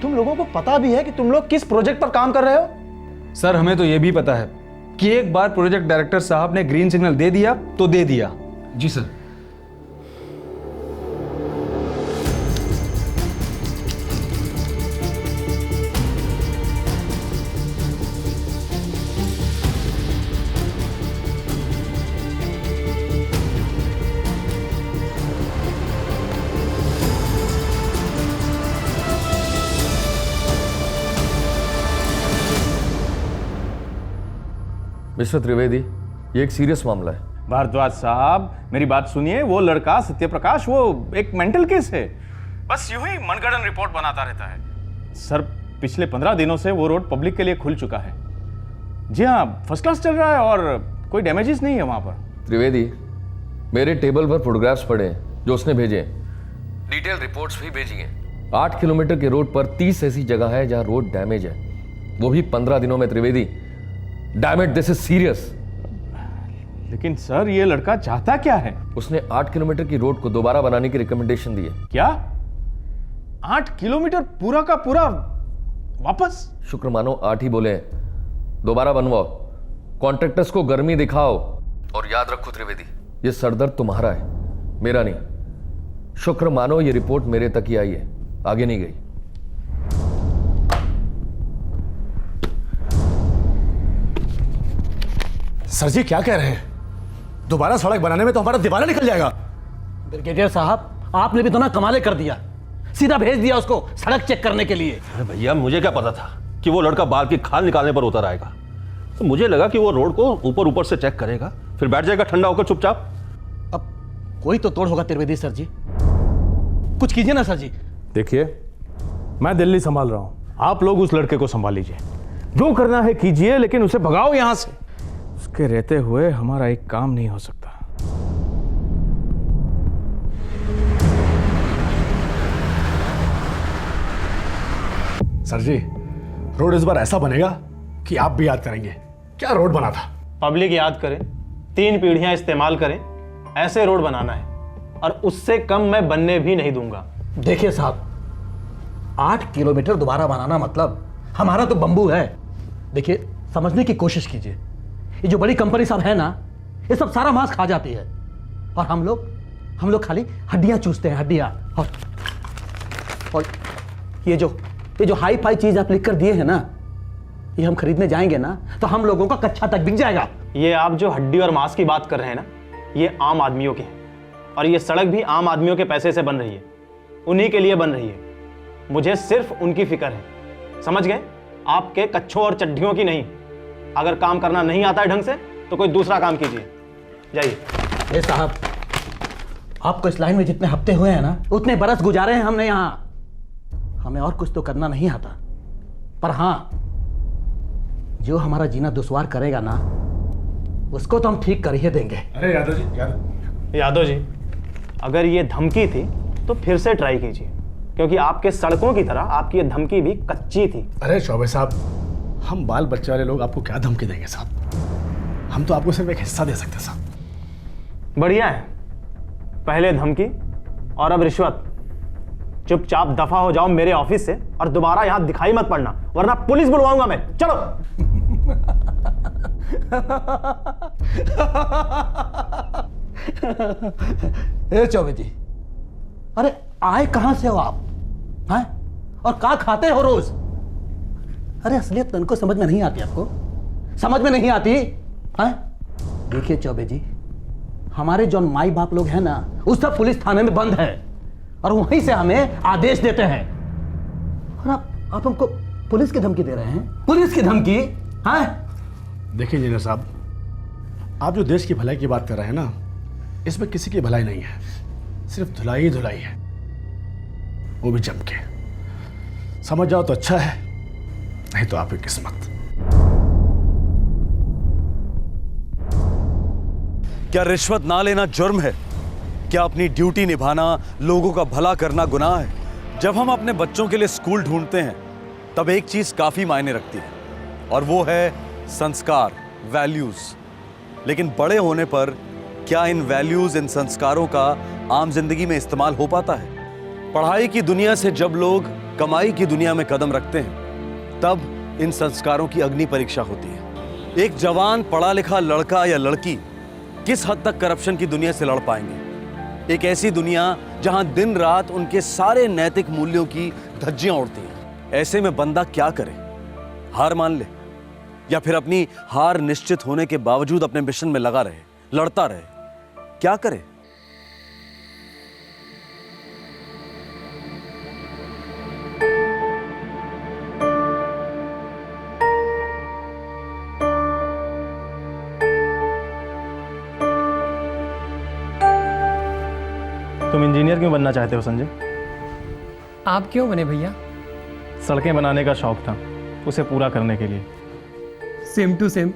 तुम लोगों को पता भी है कि तुम लोग किस प्रोजेक्ट पर काम कर रहे हो? सर हमें तो ये भी पता है कि एक बार प्रोजेक्ट डायरेक्टर साहब ने ग्रीन सिग्नल दे दिया तो दे दिया। जी सर। मिस्टर त्रिवेदी, ये एक सीरियस मामला है। भारद्वाज साहब मेरी बात सुनिए, वो लड़का सत्यप्रकाश वो एक मेंटल केस है, बस यूं ही मनगढ़ंत रिपोर्ट बनाता रहता है। सर पिछले 15 दिनों से वो रोड पब्लिक के लिए खुल चुका है। जी हाँ, फर्स्ट क्लास चल रहा है और कोई डैमेजेस नहीं है वहां पर। त्रिवेदी, मेरे टेबल पर फोटोग्राफ्स पड़े हैं जो उसने भेजे हैं। डिटेल रिपोर्ट्स भी भेजी हैं। 8 किलोमीटर के रोड पर 30 ऐसी जगह है जहां रोड डैमेज है, वो भी 15 दिनों में। Trivedi, damn it, this is serious. लेकिन सर ये लड़का चाहता क्या है? उसने 8 किलोमीटर की रोड को दोबारा बनाने की रिकमेंडेशन दी है। क्या 8 किलोमीटर पूरा का पूरा वापस? शुक्र मानो 8 ही बोले, दोबारा बनवाओ, कॉन्ट्रैक्टर्स को गर्मी दिखाओ। और याद रखो त्रिवेदी, ये सरदर्द तुम्हारा है, मेरा नहीं। शुक्र मानो ये रिपोर्ट मेरे तक ही आई है, आगे नहीं गई। सर जी क्या कह रहे हैं? दोबारा सड़क बनाने में तो हमारा दिवाला निकल जाएगा। ब्रिगेडियर साहब, आपने भी तो ना कमाले कर दिया, सीधा भेज दिया उसको सड़क चेक करने के लिए। अरे भैया, मुझे क्या पता था कि वो लड़का बाल की खाल निकालने पर उतर आएगा। तो मुझे लगा कि वो रोड को ऊपर ऊपर से चेक करेगा, फिर बैठ जाएगा ठंडा होकर चुपचाप। अब कोई तो तोड़ होगा त्रिवेदी सर जी, कुछ कीजिए ना सर जी। देखिए, मैं दिल्ली संभाल रहा हूं, आप लोग उस लड़के को संभाल लीजिए, जो करना है कीजिए, लेकिन उसे भगाओ यहां से। उसके रहते हुए हमारा एक काम नहीं हो सकता। सर जी, रोड इस बार ऐसा बनेगा कि आप भी याद करेंगे क्या रोड बना था। पब्लिक याद करे, 3 पीढ़ियां इस्तेमाल करें, ऐसे रोड बनाना है, और उससे कम मैं बनने भी नहीं दूंगा। देखिए साहब, 8 किलोमीटर दोबारा बनाना मतलब हमारा तो बंबू है। देखिए, समझने की कोशिश कीजिए, ये जो बड़ी कंपनी सब है ना, ये सब सारा मांस खा जाती है, और हम लोग खाली हड्डियां चूसते हैं, हड्डियां। और ये जो हाई फाई चीज आप लिख कर दिए हैं ना, ये हम खरीदने जाएंगे ना तो हम लोगों का कच्चा तक बिक जाएगा। ये आप जो हड्डी और मांस की बात कर रहे हैं ना, ये आम आदमियों के हैं, और ये सड़क भी आम आदमियों के पैसे से बन रही है, उन्हीं के लिए बन रही है। मुझे सिर्फ उनकी फिक्र है, समझ गए? आपके कच्छों और चड्ढियों की नहीं। अगर काम करना नहीं आता है ढंग से तो कोई दूसरा काम कीजिए, जाइए। साहब, आपको इस लाइन में जितने हफ्ते हुए हैं ना, उतने बरस गुजारे हैं हमने यहाँ। हमें और कुछ तो करना नहीं आता, पर हाँ, जो हमारा जीना दुश्वार करेगा ना, उसको तो हम ठीक कर ही देंगे। अरे यादव जी, अगर ये धमकी थी तो फिर से ट्राई कीजिए, क्योंकि आपके सड़कों की तरह आपकी ये धमकी भी कच्ची थी। अरे चौबे साहब, हम बाल बच्चे वाले लोग आपको क्या धमकी देंगे साहब? हम तो आपको सिर्फ एक हिस्सा दे सकते हैं साहब। बढ़िया है, पहले धमकी और अब रिश्वत। चुपचाप दफा हो जाओ मेरे ऑफिस से, और दोबारा यहां दिखाई मत पड़ना, वरना पुलिस बुलवाऊंगा मैं। चलो। ए चौबे जी, अरे आए कहां से हो आप? हैं? और क्या खाते हो रोज? अरे असलियत तो इनको समझ में नहीं आती, आपको समझ में नहीं आती हैं? देखिए चौबे जी, हमारे जो माई बाप लोग हैं ना, उस सब पुलिस थाने में बंद है, और वहीं से हमें आदेश देते हैं, और आप हमको पुलिस की धमकी दे रहे हैं? पुलिस की धमकी? हैं? देखिए इंजीनियर साहब, आप जो देश की भलाई की बात कर रहे हैं ना, इसमें किसी की भलाई नहीं है, सिर्फ धुलाई ही धुलाई है, वो भी जम के। समझ जाओ तो अच्छा है, नहीं तो आपकी किस्मत। क्या रिश्वत ना लेना जुर्म है? क्या अपनी ड्यूटी निभाना, लोगों का भला करना गुनाह है? जब हम अपने बच्चों के लिए स्कूल ढूंढते हैं तब एक चीज काफी मायने रखती है, और वो है संस्कार, वैल्यूज। लेकिन बड़े होने पर क्या इन वैल्यूज, इन संस्कारों का आम जिंदगी में इस्तेमाल हो पाता है? पढ़ाई की दुनिया से जब लोग कमाई की दुनिया में कदम रखते हैं तब इन संस्कारों की अग्नि परीक्षा होती है। एक जवान पढ़ा लिखा लड़का या लड़की किस हद तक करप्शन की दुनिया से लड़ पाएंगे? एक ऐसी दुनिया जहां दिन रात उनके सारे नैतिक मूल्यों की धज्जियां उड़ती हैं। ऐसे में बंदा क्या करे? हार मान ले, या फिर अपनी हार निश्चित होने के बावजूद अपने मिशन में लगा रहे, लड़ता रहे? क्या करे? तुम इंजीनियर क्यों बनना चाहते हो संजय? आप क्यों बने भैया? सड़कें बनाने का शौक था, उसे पूरा करने के लिए। Same to same,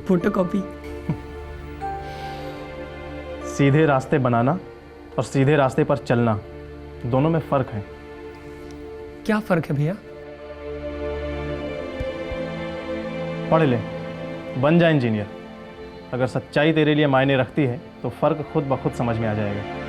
photocopy. सीधे रास्ते बनाना और सीधे रास्ते पर चलना, दोनों में फर्क है। क्या फर्क है भैया? पढ़ ले, बन जा इंजीनियर। अगर सच्चाई तेरे लिए मायने रखती है तो फर्क खुद ब खुद समझ में आ जाएगा।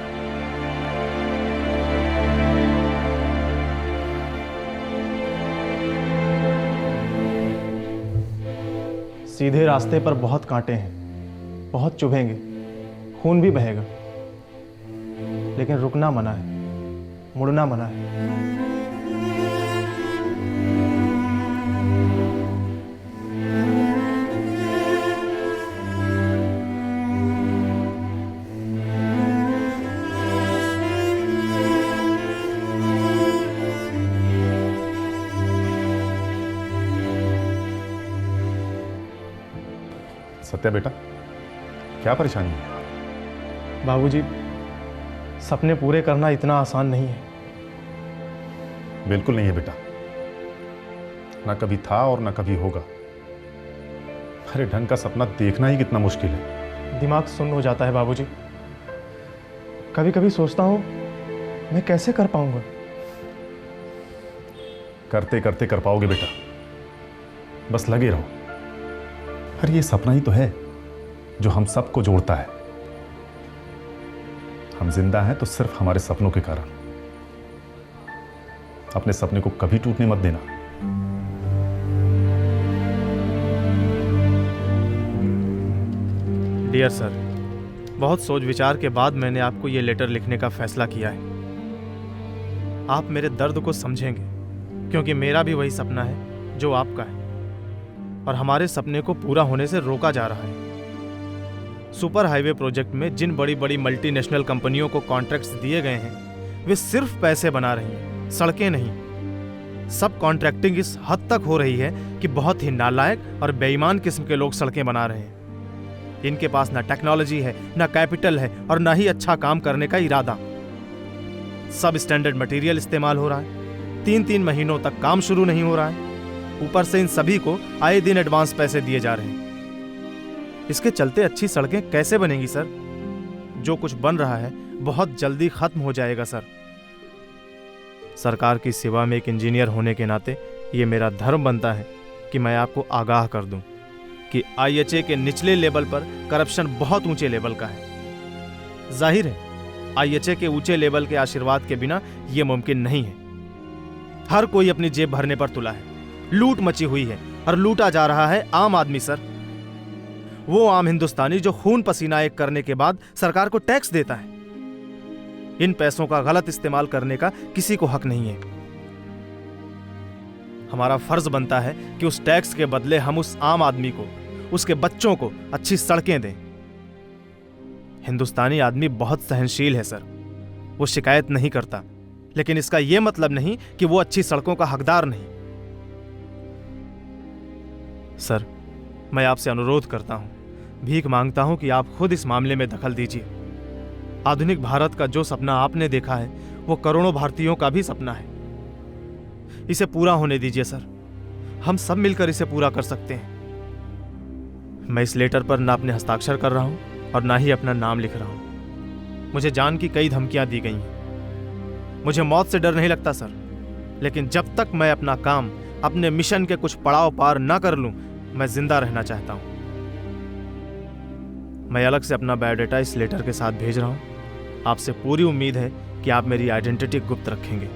सीधे रास्ते पर बहुत कांटे हैं, बहुत चुभेंगे, खून भी बहेगा, लेकिन रुकना मना है, मुड़ना मना है। सत्या बेटा, क्या परेशानी है? बाबूजी, सपने पूरे करना इतना आसान नहीं है। बिल्कुल नहीं है बेटा, ना कभी था और ना कभी होगा। अरे ढंग का सपना देखना ही कितना मुश्किल है। दिमाग सुन्न हो जाता है बाबूजी। कभी कभी सोचता हूं मैं कैसे कर पाऊंगा। करते करते कर पाओगे बेटा, बस लगे रहो। अरे ये सपना ही तो है जो हम सबको जोड़ता है। हम जिंदा हैं तो सिर्फ हमारे सपनों के कारण। अपने सपने को कभी टूटने मत देना। डियर सर, बहुत सोच विचार के बाद मैंने आपको ये लेटर लिखने का फैसला किया है। आप मेरे दर्द को समझेंगे, क्योंकि मेरा भी वही सपना है जो आपका है, और हमारे सपने को पूरा होने से रोका जा रहा है। सुपर हाईवे प्रोजेक्ट में जिन बड़ी बड़ी मल्टीनेशनल कंपनियों को कॉन्ट्रैक्ट्स दिए गए हैं, वे सिर्फ पैसे बना रही हैं, सड़कें नहीं। सब कॉन्ट्रैक्टिंग इस हद तक हो रही है कि बहुत ही नालायक और बेईमान किस्म के लोग सड़कें बना रहे हैं। इनके पास ना टेक्नोलॉजी है, ना कैपिटल है, और ना ही अच्छा काम करने का इरादा। सब स्टैंडर्ड मटेरियल इस्तेमाल हो रहा है, 3-3 महीनों तक काम शुरू नहीं हो रहा है। ऊपर से इन सभी को आए दिन एडवांस पैसे दिए जा रहे हैं। इसके चलते अच्छी सड़कें कैसे बनेंगी सर? जो कुछ बन रहा है बहुत जल्दी खत्म हो जाएगा सर। सरकार की सेवा में एक इंजीनियर होने के नाते ये मेरा धर्म बनता है कि मैं आपको आगाह कर दूं कि IHA के निचले लेवल पर करप्शन बहुत ऊंचे लेवल का है। जाहिर है IHA के ऊंचे लेवल के आशीर्वाद के बिना यह मुमकिन नहीं है। हर कोई अपनी जेब भरने पर तुला है, लूट मची हुई है, और लूटा जा रहा है आम आदमी सर। वो आम हिंदुस्तानी जो खून पसीना एक करने के बाद सरकार को टैक्स देता है। इन पैसों का गलत इस्तेमाल करने का किसी को हक नहीं है। हमारा फर्ज बनता है कि उस टैक्स के बदले हम उस आम आदमी को, उसके बच्चों को अच्छी सड़कें दें। हिंदुस्तानी आदमी बहुत सहनशील है सर, वो शिकायत नहीं करता, लेकिन इसका यह मतलब नहीं कि वो अच्छी सड़कों का हकदार नहीं। सर, मैं आपसे अनुरोध करता हूं, भीख मांगता हूं कि आप खुद इस मामले में दखल दीजिए। आधुनिक भारत का जो सपना आपने देखा है वो करोड़ों भारतीयों का भी सपना है। इसे पूरा होने दीजिए सर। हम सब मिलकर इसे पूरा कर सकते हैं। मैं इस लेटर पर ना अपने हस्ताक्षर कर रहा हूं और ना ही अपना नाम लिख रहा हूं। मुझे जान की कई धमकियां दी गई हैं। मुझे मौत से डर नहीं लगता सर, लेकिन जब तक मैं अपना काम, अपने मिशन के कुछ पड़ाव पार ना कर लूं, मैं जिंदा रहना चाहता हूं। मैं अलग से अपना बायोडाटा इस लेटर के साथ भेज रहा हूं। आपसे पूरी उम्मीद है कि आप मेरी आइडेंटिटी गुप्त रखेंगे।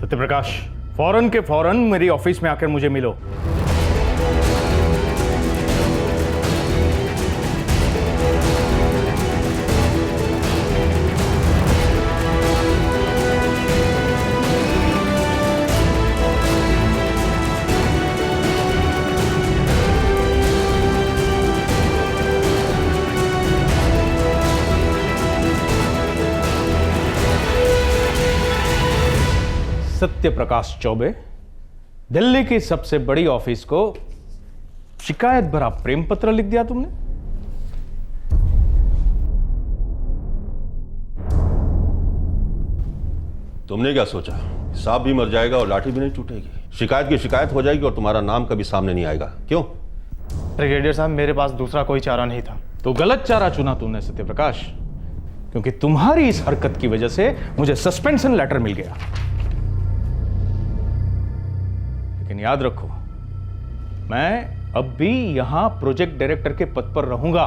सत्यप्रकाश, फौरन के फौरन मेरी ऑफिस में आकर मुझे मिलो। सत्यप्रकाश चौबे, दिल्ली की सबसे बड़ी ऑफिस को शिकायत भरा प्रेम पत्र लिख दिया तुमने। तुमने क्या सोचा सांप भी मर जाएगा और लाठी भी नहीं टूटेगी? शिकायत की शिकायत हो जाएगी और तुम्हारा नाम कभी सामने नहीं आएगा। क्यों? ब्रिगेडियर साहब, मेरे पास दूसरा कोई चारा नहीं था। तो गलत चारा चुना तुमने सत्यप्रकाश, क्योंकि तुम्हारी इस हरकत की वजह से मुझे सस्पेंशन लेटर मिल गया। लेकिन याद रखो, मैं अब भी यहां प्रोजेक्ट डायरेक्टर के पद पर रहूंगा,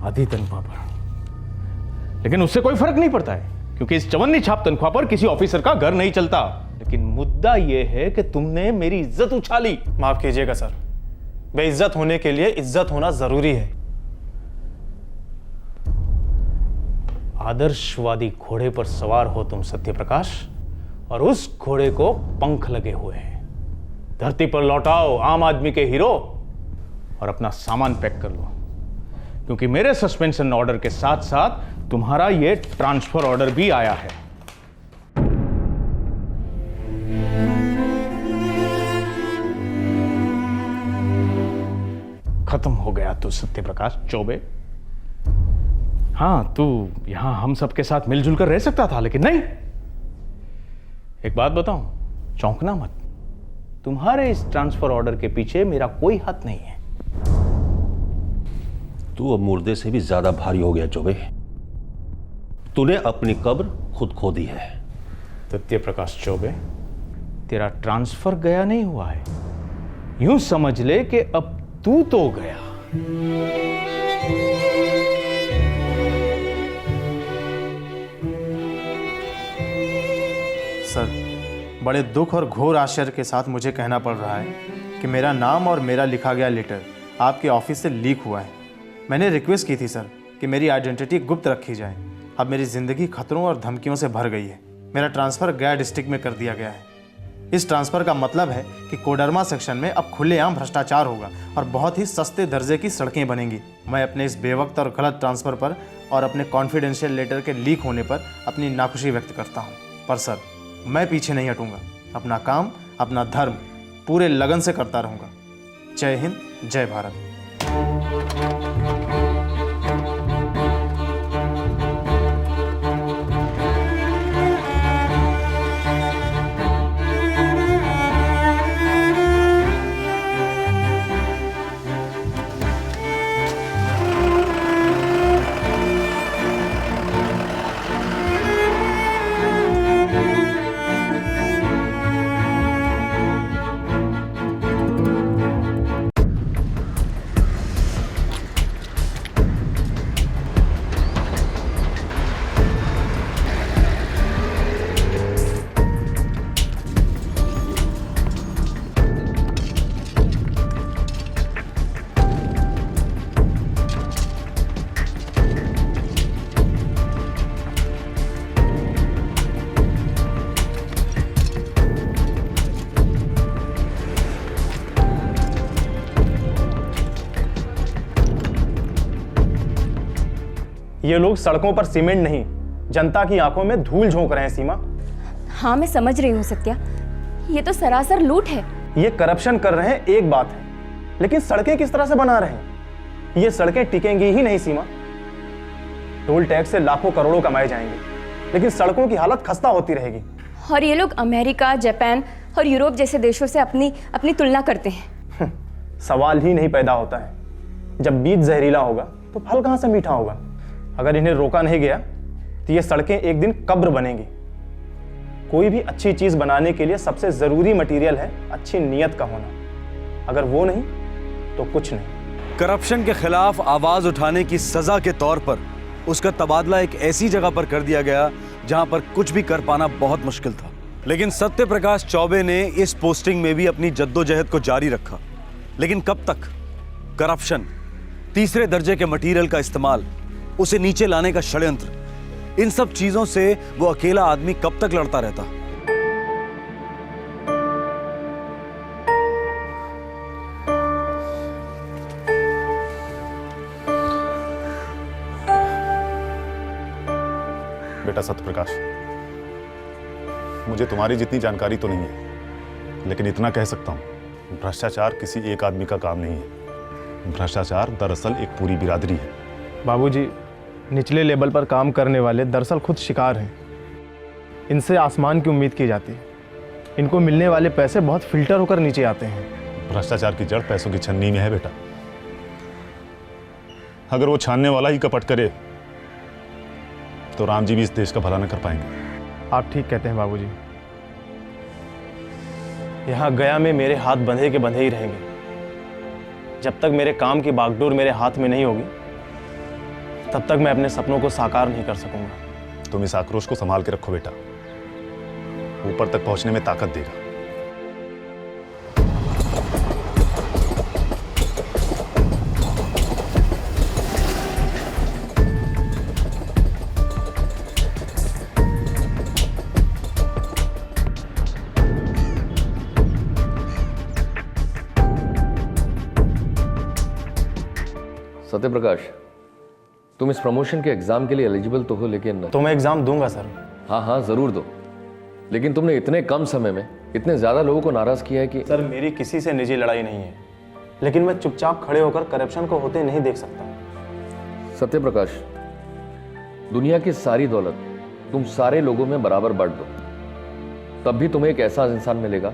आधी तनख्वाह पर। लेकिन उससे कोई फर्क नहीं पड़ता है, क्योंकि इस चवन्नी छाप तनख्वाह पर किसी ऑफिसर का घर नहीं चलता। लेकिन मुद्दा यह है कि तुमने मेरी इज्जत उछाली। माफ कीजिएगा सर, बेइज्जत होने के लिए इज्जत होना जरूरी है। आदर्शवादी घोड़े पर सवार हो तुम सत्यप्रकाश, और उस घोड़े को पंख लगे हुए हैं। धरती पर लौटाओ आम आदमी के हीरो और अपना सामान पैक कर लो, क्योंकि मेरे सस्पेंशन ऑर्डर के साथ साथ तुम्हारा यह ट्रांसफर ऑर्डर भी आया है। खत्म हो गया तू सत्यप्रकाश चौबे। हां, तू यहां हम सबके साथ मिलजुल कर रह सकता था, लेकिन नहीं। एक बात बताऊं, चौंकना मत। तुम्हारे इस ट्रांसफर ऑर्डर के पीछे मेरा कोई हाथ नहीं है। तू अब मुर्दे से भी ज्यादा भारी हो गया चौबे। तूने अपनी कब्र खुद खो दी है। सत्यप्रकाश चौबे, तेरा ट्रांसफर गया नहीं हुआ है, यूं समझ ले कि अब तू तो गया। सर, बड़े दुख और घोर आश्चर्य के साथ मुझे कहना पड़ रहा है कि मेरा नाम और मेरा लिखा गया लेटर आपके ऑफिस से लीक हुआ है। मैंने रिक्वेस्ट की थी सर कि मेरी आइडेंटिटी गुप्त रखी जाए। अब मेरी ज़िंदगी खतरों और धमकियों से भर गई है। मेरा ट्रांसफ़र गया डिस्ट्रिक्ट में कर दिया गया है। इस ट्रांसफ़र का मतलब है कि कोडरमा सेक्शन में अब खुलेआम भ्रष्टाचार होगा और बहुत ही सस्ते दर्जे की सड़कें बनेंगी। मैं अपने इस बेवक्त और गलत ट्रांसफ़र पर और अपने कॉन्फिडेंशियल लेटर के लीक होने पर अपनी नाखुशी व्यक्त करता हूँ। पर सर, मैं पीछे नहीं हटूँगा। अपना काम, अपना धर्म पूरे लगन से करता रहूँगा। जय हिंद, जय भारत। ये लोग सड़कों पर सीमेंट नहीं, जनता की आंखों में धूल झोंक रहे हैं सीमा। हाँ, मैं समझ रही हूँ सत्या, ये तो सरासर लूट है। ये करप्शन कर रहे हैं एक बात है, लेकिन सड़कें किस तरह से बना रहे हैं? ये सड़कें टिकेंगी ही नहीं सीमा। टोल टैक्स से लाखों करोड़ों कमाए जाएंगे, लेकिन सड़कों की हालत खस्ता होती रहेगी। और ये लोग अमेरिका, जापान और यूरोप जैसे देशों से अपनी तुलना करते हैं। सवाल ही नहीं पैदा होता है। जब बीज जहरीला होगा तो फल कहाँ से मीठा होगा? अगर इन्हें रोका नहीं गया तो ये सड़कें एक दिन कब्र बनेंगी। कोई भी अच्छी चीज बनाने के लिए सबसे जरूरी मटेरियल है अच्छी नीयत का होना। अगर वो नहीं तो कुछ नहीं। करप्शन के खिलाफ आवाज उठाने की सजा के तौर पर उसका तबादला एक ऐसी जगह पर कर दिया गया जहां पर कुछ भी कर पाना बहुत मुश्किल था। लेकिन सत्य प्रकाश चौबे ने इस पोस्टिंग में भी अपनी जद्दोजहद को जारी रखा। लेकिन कब तक? करप्शन, तीसरे दर्जे के मटेरियल का इस्तेमाल, उसे नीचे लाने का षड्यंत्र, इन सब चीजों से वो अकेला आदमी कब तक लड़ता रहता? बेटा सत्यप्रकाश, मुझे तुम्हारी जितनी जानकारी तो नहीं है, लेकिन इतना कह सकता हूं, भ्रष्टाचार किसी एक आदमी का काम नहीं है। भ्रष्टाचार दरअसल एक पूरी बिरादरी है। बाबूजी, निचले लेवल पर काम करने वाले दरअसल खुद शिकार हैं। इनसे आसमान की उम्मीद की जाती है। इनको मिलने वाले पैसे बहुत फिल्टर होकर नीचे आते हैं। भ्रष्टाचार की जड़ पैसों की छन्नी में है बेटा। अगर वो छानने वाला ही कपट करे तो राम जी भी इस देश का भला न कर पाएंगे। आप ठीक कहते हैं बाबूजी। यहां गया में मेरे हाथ बंधे के बंधे ही रहेंगे। जब तक मेरे काम की बागडोर मेरे हाथ में नहीं होगी तब तक मैं अपने सपनों को साकार नहीं कर सकूंगा। तुम इस आक्रोश को संभाल के रखो बेटा, ऊपर तक पहुंचने में ताकत देगा। सत्यप्रकाश, तुम इस प्रमोशन के एग्जाम के लिए एलिजिबल तो हो, लेकिन तो मैं एग्जाम दूंगा सर। हाँ हाँ जरूर दो, लेकिन तुमने इतने कम समय में इतने ज्यादा लोगों को नाराज किया है कि सर, मेरी किसी से निजी लड़ाई नहीं है, लेकिन मैं चुपचाप खड़े होकर करप्शन को होते नहीं देख सकता। सत्यप्रकाश, दुनिया की सारी दौलत तुम सारे लोगों में बराबर बांट दो, तब भी तुम्हें एक ऐसा इंसान मिलेगा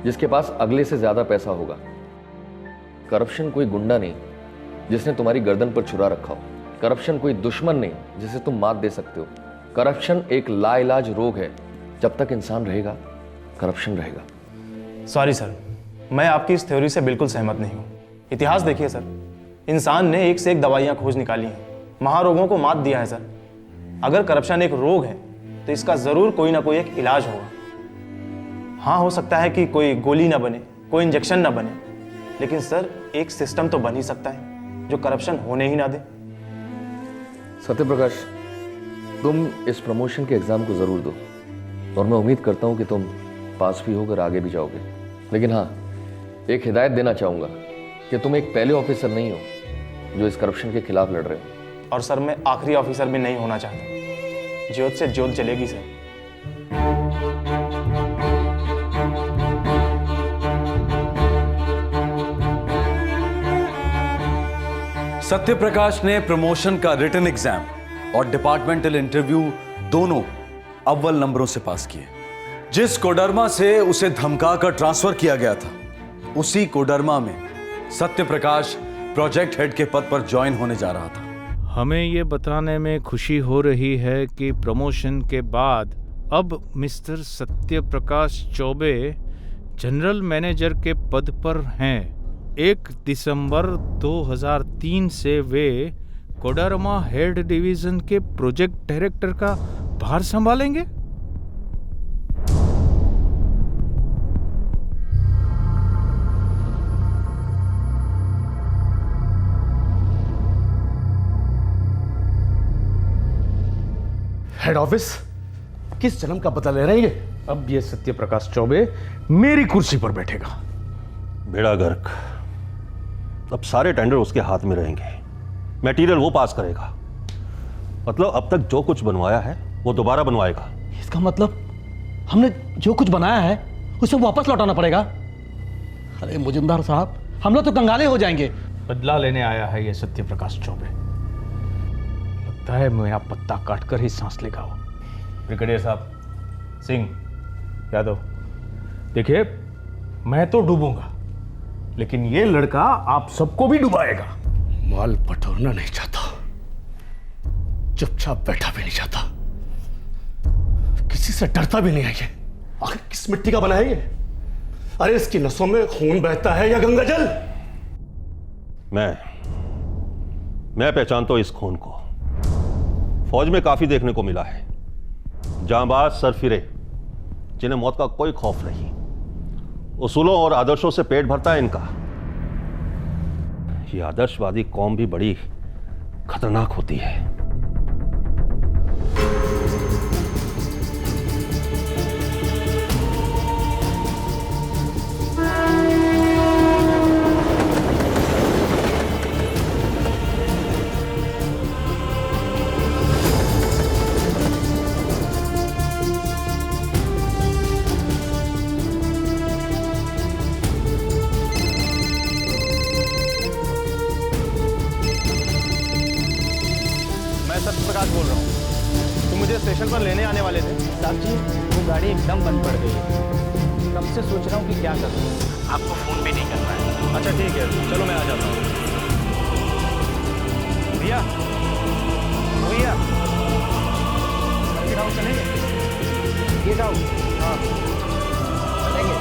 जिसके पास अगले से ज्यादा पैसा होगा। करप्शन कोई गुंडा नहीं जिसने तुम्हारी गर्दन पर छुरा रखा हो। करप्शन कोई दुश्मन नहीं जिसे तुम मात दे सकते हो। करप्शन एक लाइलाज रोग है। जब तक इंसान रहेगा करप्शन रहेगा। सॉरी सर, मैं आपकी इस थ्योरी से बिल्कुल सहमत नहीं हूँ। इतिहास देखिए सर, इंसान ने एक से एक दवाइयाँ खोज निकाली हैं, महारोगों को मात दिया है सर। अगर करप्शन एक रोग है तो इसका जरूर कोई ना कोई एक इलाज होगा। हाँ, हो सकता है कि कोई गोली ना बने, कोई इंजेक्शन ना बने, लेकिन सर एक सिस्टम तो बन ही सकता है जो करप्शन होने ही ना दे। सत्यप्रकाश, तुम इस प्रमोशन के एग्जाम को जरूर दो और मैं उम्मीद करता हूं कि तुम पास भी होकर आगे भी जाओगे। लेकिन हाँ, एक हिदायत देना चाहूँगा कि तुम एक पहले ऑफिसर नहीं हो जो इस करप्शन के खिलाफ लड़ रहे हो। और सर मैं आखिरी ऑफिसर भी नहीं होना चाहता। ज्योत से ज्योत जलेगी सर। सत्य प्रकाश ने प्रमोशन का रिटन एग्जाम और डिपार्टमेंटल इंटरव्यू दोनों अव्वल नंबरों से पास किए। जिस कोडरमा से उसे धमकाकर ट्रांसफर किया गया था, उसी कोडरमा में सत्य प्रकाश प्रोजेक्ट हेड के पद पर ज्वाइन होने जा रहा था। हमें ये बताने में खुशी हो रही है कि प्रमोशन के बाद अब mister Satya Prakash Choubey general manager के पद पर हैं। 1 दिसंबर 2003 से वे कोडरमा हेड डिवीजन के प्रोजेक्ट डायरेक्टर का भार संभालेंगे। हेड ऑफिस किस जन्म का बदला ले रहे हैं ये? अब ये सत्य प्रकाश चौबे मेरी कुर्सी पर बैठेगा। बेड़ा गर्क, अब सारे टेंडर उसके हाथ में रहेंगे। मटेरियल वो पास करेगा। मतलब अब तक जो कुछ बनवाया है वो दोबारा बनवाएगा। इसका मतलब हमने जो कुछ बनाया है उसे वापस लौटाना पड़ेगा। अरे मुजिमदार साहब, हम लोग तो कंगाले हो जाएंगे। बदला लेने आया है ये सत्य प्रकाश चौबे। लगता है मैं आप पत्ता काटकर ही सांस लेगा वो। ब्रिगेडियर साहब, सिंह, यादव, देखिए मैं तो डूबूंगा, लेकिन ये लड़का आप सबको भी डुबाएगा। माल बटोरना नहीं चाहता, चुपचाप बैठा भी नहीं चाहता, किसी से डरता भी नहीं है ये। आखिर किस मिट्टी का बना है ये? अरे इसकी नसों में खून बहता है या गंगा जल? मैं पहचानता हूं इस खून को। फौज में काफी देखने को मिला है। जांबाज सरफिरे जिन्हें मौत का कोई खौफ नहीं, उसूलों और आदर्शों से पेट भरता है इनका। ये आदर्शवादी कौम भी बड़ी खतरनाक होती है। बोल रहा हूँ। तुम मुझे स्टेशन पर लेने आने वाले थे। साहब जी, वो गाड़ी एकदम बंद पड़ गई है। कब से सोच रहा हूँ कि क्या करूँ। आपको फोन भी नहीं करना है। अच्छा ठीक है, चलो मैं आ जाता हूँ। भैया, भैया, गाँव चलेंगे? ये गाँव? हाँ, चलेंगे।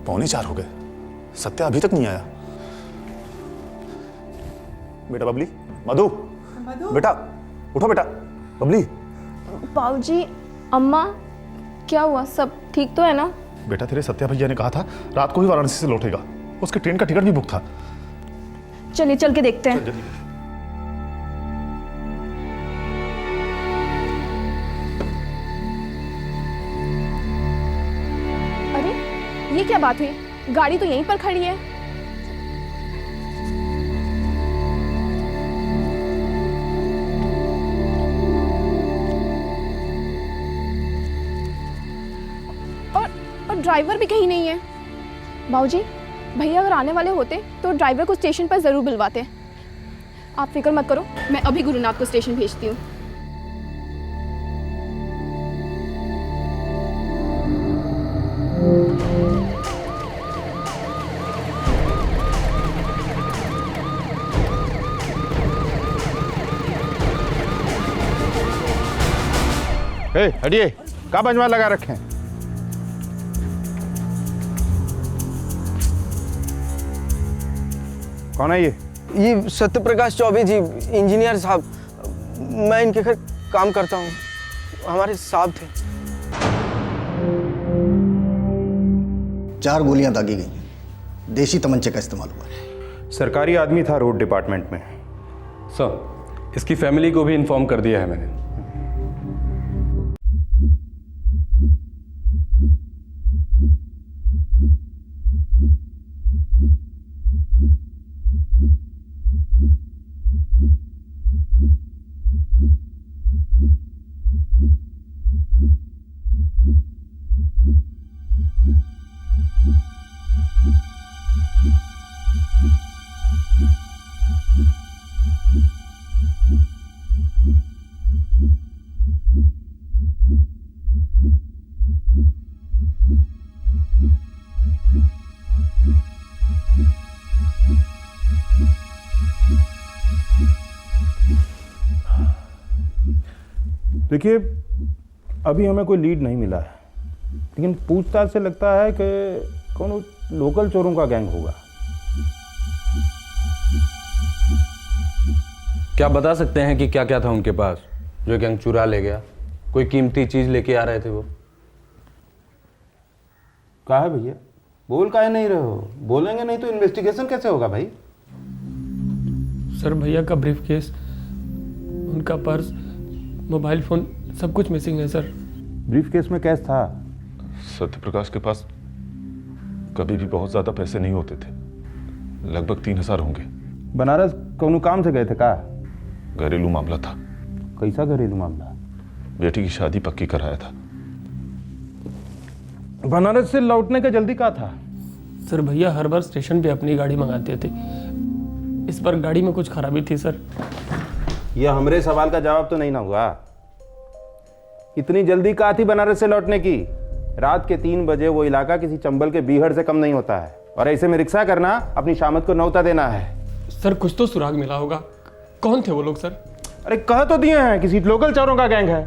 पौने 4 हो गए, सत्या अभी तक नहीं आया। बेटा बबली, मधु, बेटा उठो बेटा। बबली, बाबूजी, अम्मा, क्या हुआ? सब ठीक तो है ना? बेटा तेरे सत्या भैया ने कहा था रात को ही वाराणसी से लौटेगा। उसके ट्रेन का टिकट भी बुक था। चलिए चल के देखते हैं। अरे ये क्या बात हुई? गाड़ी तो यहीं पर खड़ी है। और ड्राइवर भी कहीं नहीं है। बाबूजी, भैया अगर आने वाले होते तो ड्राइवर को स्टेशन पर जरूर बुलवाते। आप फिक्र मत करो, मैं अभी गुरुनाथ को स्टेशन भेजती हूँ। हटिए, कहाँ पंचमार लगा रखे हैं? कौन है ये सत्य प्रकाश चौबे जी, इंजीनियर साहब। मैं इनके घर काम करता हूँ, हमारे साहब थे। 4 गोलियां दागी गई, देसी तमंचे का इस्तेमाल हुआ। सरकारी आदमी था रोड डिपार्टमेंट में। सर, इसकी फैमिली को भी इन्फॉर्म कर दिया है मैंने। देखिए, अभी हमें कोई लीड नहीं मिला है, लेकिन पूछताछ से लगता है कि कौन लोकल चोरों का गैंग होगा। क्या बता सकते हैं कि क्या क्या था उनके पास जो गैंग चुरा ले गया? कोई कीमती चीज लेके आ रहे थे वो? कहा है भैया, बोल काहे नहीं रहे हो? बोलेंगे नहीं तो इन्वेस्टिगेशन कैसे होगा भाई? सर, भैया का ब्रीफ केस, उनका पर्स, मोबाइल फोन, सब कुछ मिसिंग है सर। ब्रीफ केस में कैश था? सत्य प्रकाश के पास कभी भी बहुत ज्यादा पैसे नहीं होते थे, लगभग 3000 होंगे। बनारस कौन काम से गए थे का? घरेलू मामला था। कैसा घरेलू मामला? बेटी की शादी पक्की कराया था। बनारस से लौटने का जल्दी का था? सर, भैया हर बार स्टेशन पे अपनी गाड़ी मंगाते थे, इस बार गाड़ी में कुछ खराबी थी सर। यह हमरे सवाल का जवाब तो नहीं ना हुआ। इतनी जल्दी कहा थी बनारस से लौटने की? रात के 3 बजे वो इलाका किसी चंबल के बीहड़ से कम नहीं होता है, और ऐसे में रिक्शा करना अपनी शामत को नौता देना है। सर, कुछ तो सुराग मिला होगा। कौन थे वो लोग सर? अरे कह तो दिए हैं किसी लोकल चोरों का गैंग है।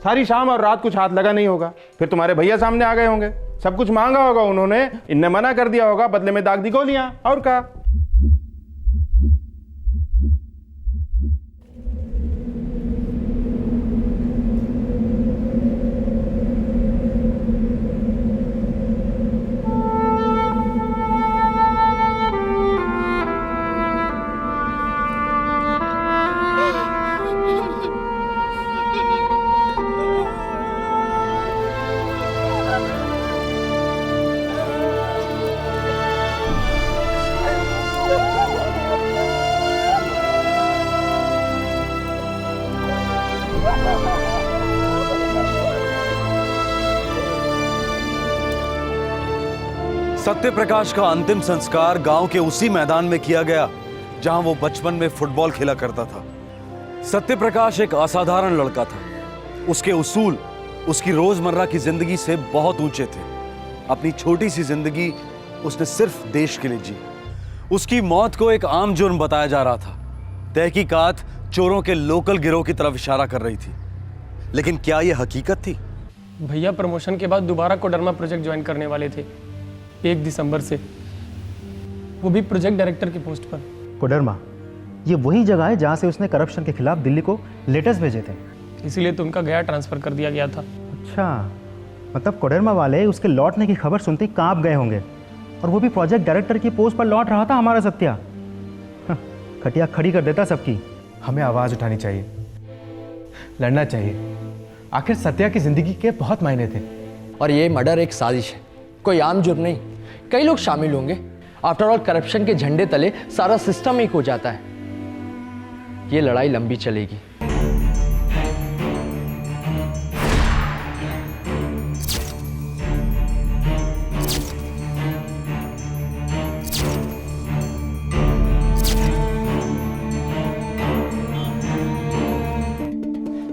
सारी शाम और रात कुछ हाथ लगा नहीं होगा, फिर तुम्हारे भैया सामने आ गए होंगे, सब कुछ मांगा होगा उन्होंने, इनने मना कर दिया होगा, बदले में दाग दी गोलियां, और क्या। सत्य प्रकाश का अंतिम संस्कार गांव के उसी मैदान में किया गया जहां वो बचपन में फुटबॉल खेला करता था। सत्य प्रकाश एक असाधारण लड़का था। उसके उसूल उसकी रोजमर्रा की जिंदगी से बहुत ऊंचे थे। अपनी छोटी सी जिंदगी उसने सिर्फ देश के लिए जी। उसकी मौत को एक आम जुर्म बताया जा रहा था। तहकीकात चोरों के लोकल गिरोह की तरफ इशारा कर रही थी, लेकिन क्या यह हकीकत थी? भैया प्रमोशन के बाद दोबारा कोडरमा प्रोजेक्ट ज्वाइन करने वाले थे 1 दिसंबर से, वो भी प्रोजेक्ट डायरेक्टर की पोस्ट पर। कोडरमा ये वही जगह है जहाँ से उसने करप्शन के खिलाफ दिल्ली को लेटर्स भेजे थे, इसीलिए तो उनका गया ट्रांसफर कर दिया गया था। अच्छा, मतलब कोडरमा वाले उसके लौटने की खबर सुनते ही कांप गए होंगे, और वो भी प्रोजेक्ट डायरेक्टर की पोस्ट पर लौट रहा था हमारा सत्या। खटिया खड़ी कर देता सबकी। हमें आवाज़ उठानी चाहिए, लड़ना चाहिए। आखिर सत्या की जिंदगी के बहुत मायने थे। और ये मर्डर एक साजिश है, कोई आम जुर्म नहीं। कई लोग शामिल होंगे। आफ्टर ऑल करप्शन के झंडे तले सारा सिस्टम एक हो जाता है। ये लड़ाई लंबी चलेगी।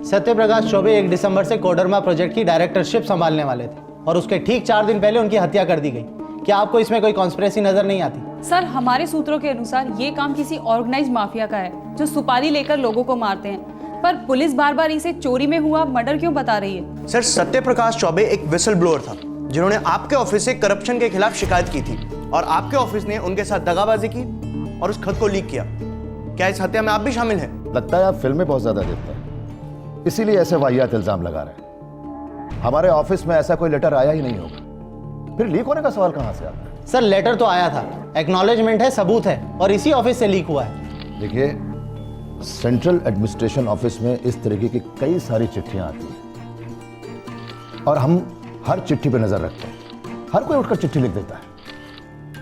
सत्य प्रकाश चौबे 1 दिसंबर से कोडरमा प्रोजेक्ट की डायरेक्टरशिप संभालने वाले थे, और उसके ठीक 4 दिन पहले उनकी हत्या कर दी गई। क्या आपको इसमें कोई कॉन्स्पिरेसी नजर नहीं आती? सर, हमारे सूत्रों के अनुसार ये काम किसी ऑर्गेनाइज्ड माफिया का है जो सुपारी लेकर लोगों को मारते हैं। पर पुलिस बार बार इसे चोरी में हुआ मर्डर क्यों बता रही है? सर, सत्यप्रकाश चौबे एक विसल ब्लोअर था जिन्होंने आपके ऑफिस से करप्शन के खिलाफ शिकायत की थी और आपके ऑफिस ने उनके साथ दगाबाजी की और उस खत को लीक किया। क्या इस हत्या में आप भी शामिल हैं? लगता है आप फिल्में बहुत ज्यादा देखते हैं, इसीलिए ऐसे वाहियात इल्जाम लगा रहे हैं। हमारे ऑफिस में ऐसा कोई लेटर आया ही नहीं होगा, फिर लीक होने का सवाल कहां से आता है? सर, लेटर तो आया था, एक्नॉलेजमेंट है, सबूत है, और इसी ऑफिस से लीक हुआ है। देखिए, सेंट्रल एडमिनिस्ट्रेशन ऑफिस में इस तरीके की कई सारी चिट्ठियां आती हैं और हम हर चिट्ठी पे नजर रखते हैं। हर कोई उठकर चिट्ठी लिख देता है,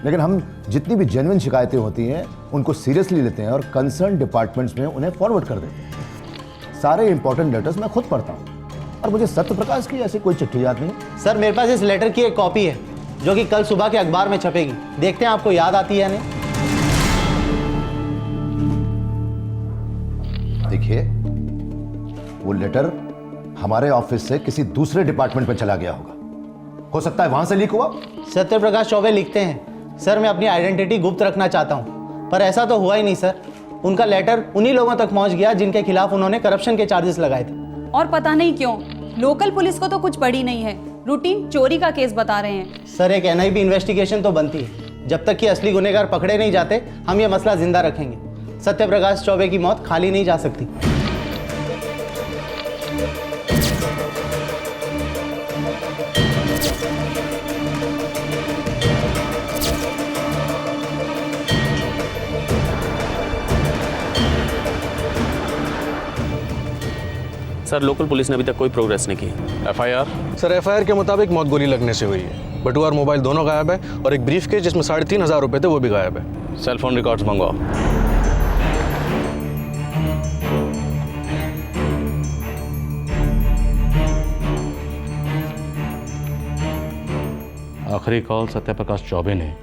लेकिन हम जितनी भी जेन्युइन शिकायतें होती हैं उनको सीरियसली लेते हैं और कंसर्न डिपार्टमेंट्स में उन्हें फॉरवर्ड कर देते हैं। सारे इंपॉर्टेंट लेटर्स मैं खुद पढ़ता हूं और मुझे सत्यप्रकाश की ऐसी कोई चिट्ठी याद नहीं। सर, मेरे पास इस लेटर की एक कॉपी है जो कि कल सुबह के अखबार में छपेगी। देखते हैं आपको याद आती है या नहीं। देखिए, वो लेटर हमारे ऑफिस से किसी दूसरे डिपार्टमेंट में चला गया होगा। हो सकता है वहां से लीक हुआ। सत्यप्रकाश चौबे लिखते हैं, सर मैं अपनी आइडेंटिटी गुप्त रखना चाहता हूं, पर ऐसा तो हुआ ही नहीं सर। उनका लेटर उन्हीं लोगों तक पहुंच गया जिनके खिलाफ उन्होंने करप्शन के चार्जेस लगाए थे। और पता नहीं क्यों लोकल पुलिस को तो कुछ पड़ी नहीं है, रूटीन चोरी का केस बता रहे हैं। सर, एक NIB इन्वेस्टिगेशन तो बनती है। जब तक कि असली गुनहगार पकड़े नहीं जाते हम ये मसला जिंदा रखेंगे। सत्यप्रकाश चौबे की मौत खाली नहीं जा सकती। सर, लोकल पुलिस ने अभी तक कोई प्रोग्रेस नहीं की। FIR? सर, FIR के मुताबिक मौत गोली लगने से हुई है। बटुआ और मोबाइल दोनों गायब है और एक ब्रीफ केस जिसमें 3,500 रुपए थे वो भी गायब है। सेल फोन रिकॉर्ड्स मंगवाओ। आखिरी कॉल सत्यप्रकाश चौबे ने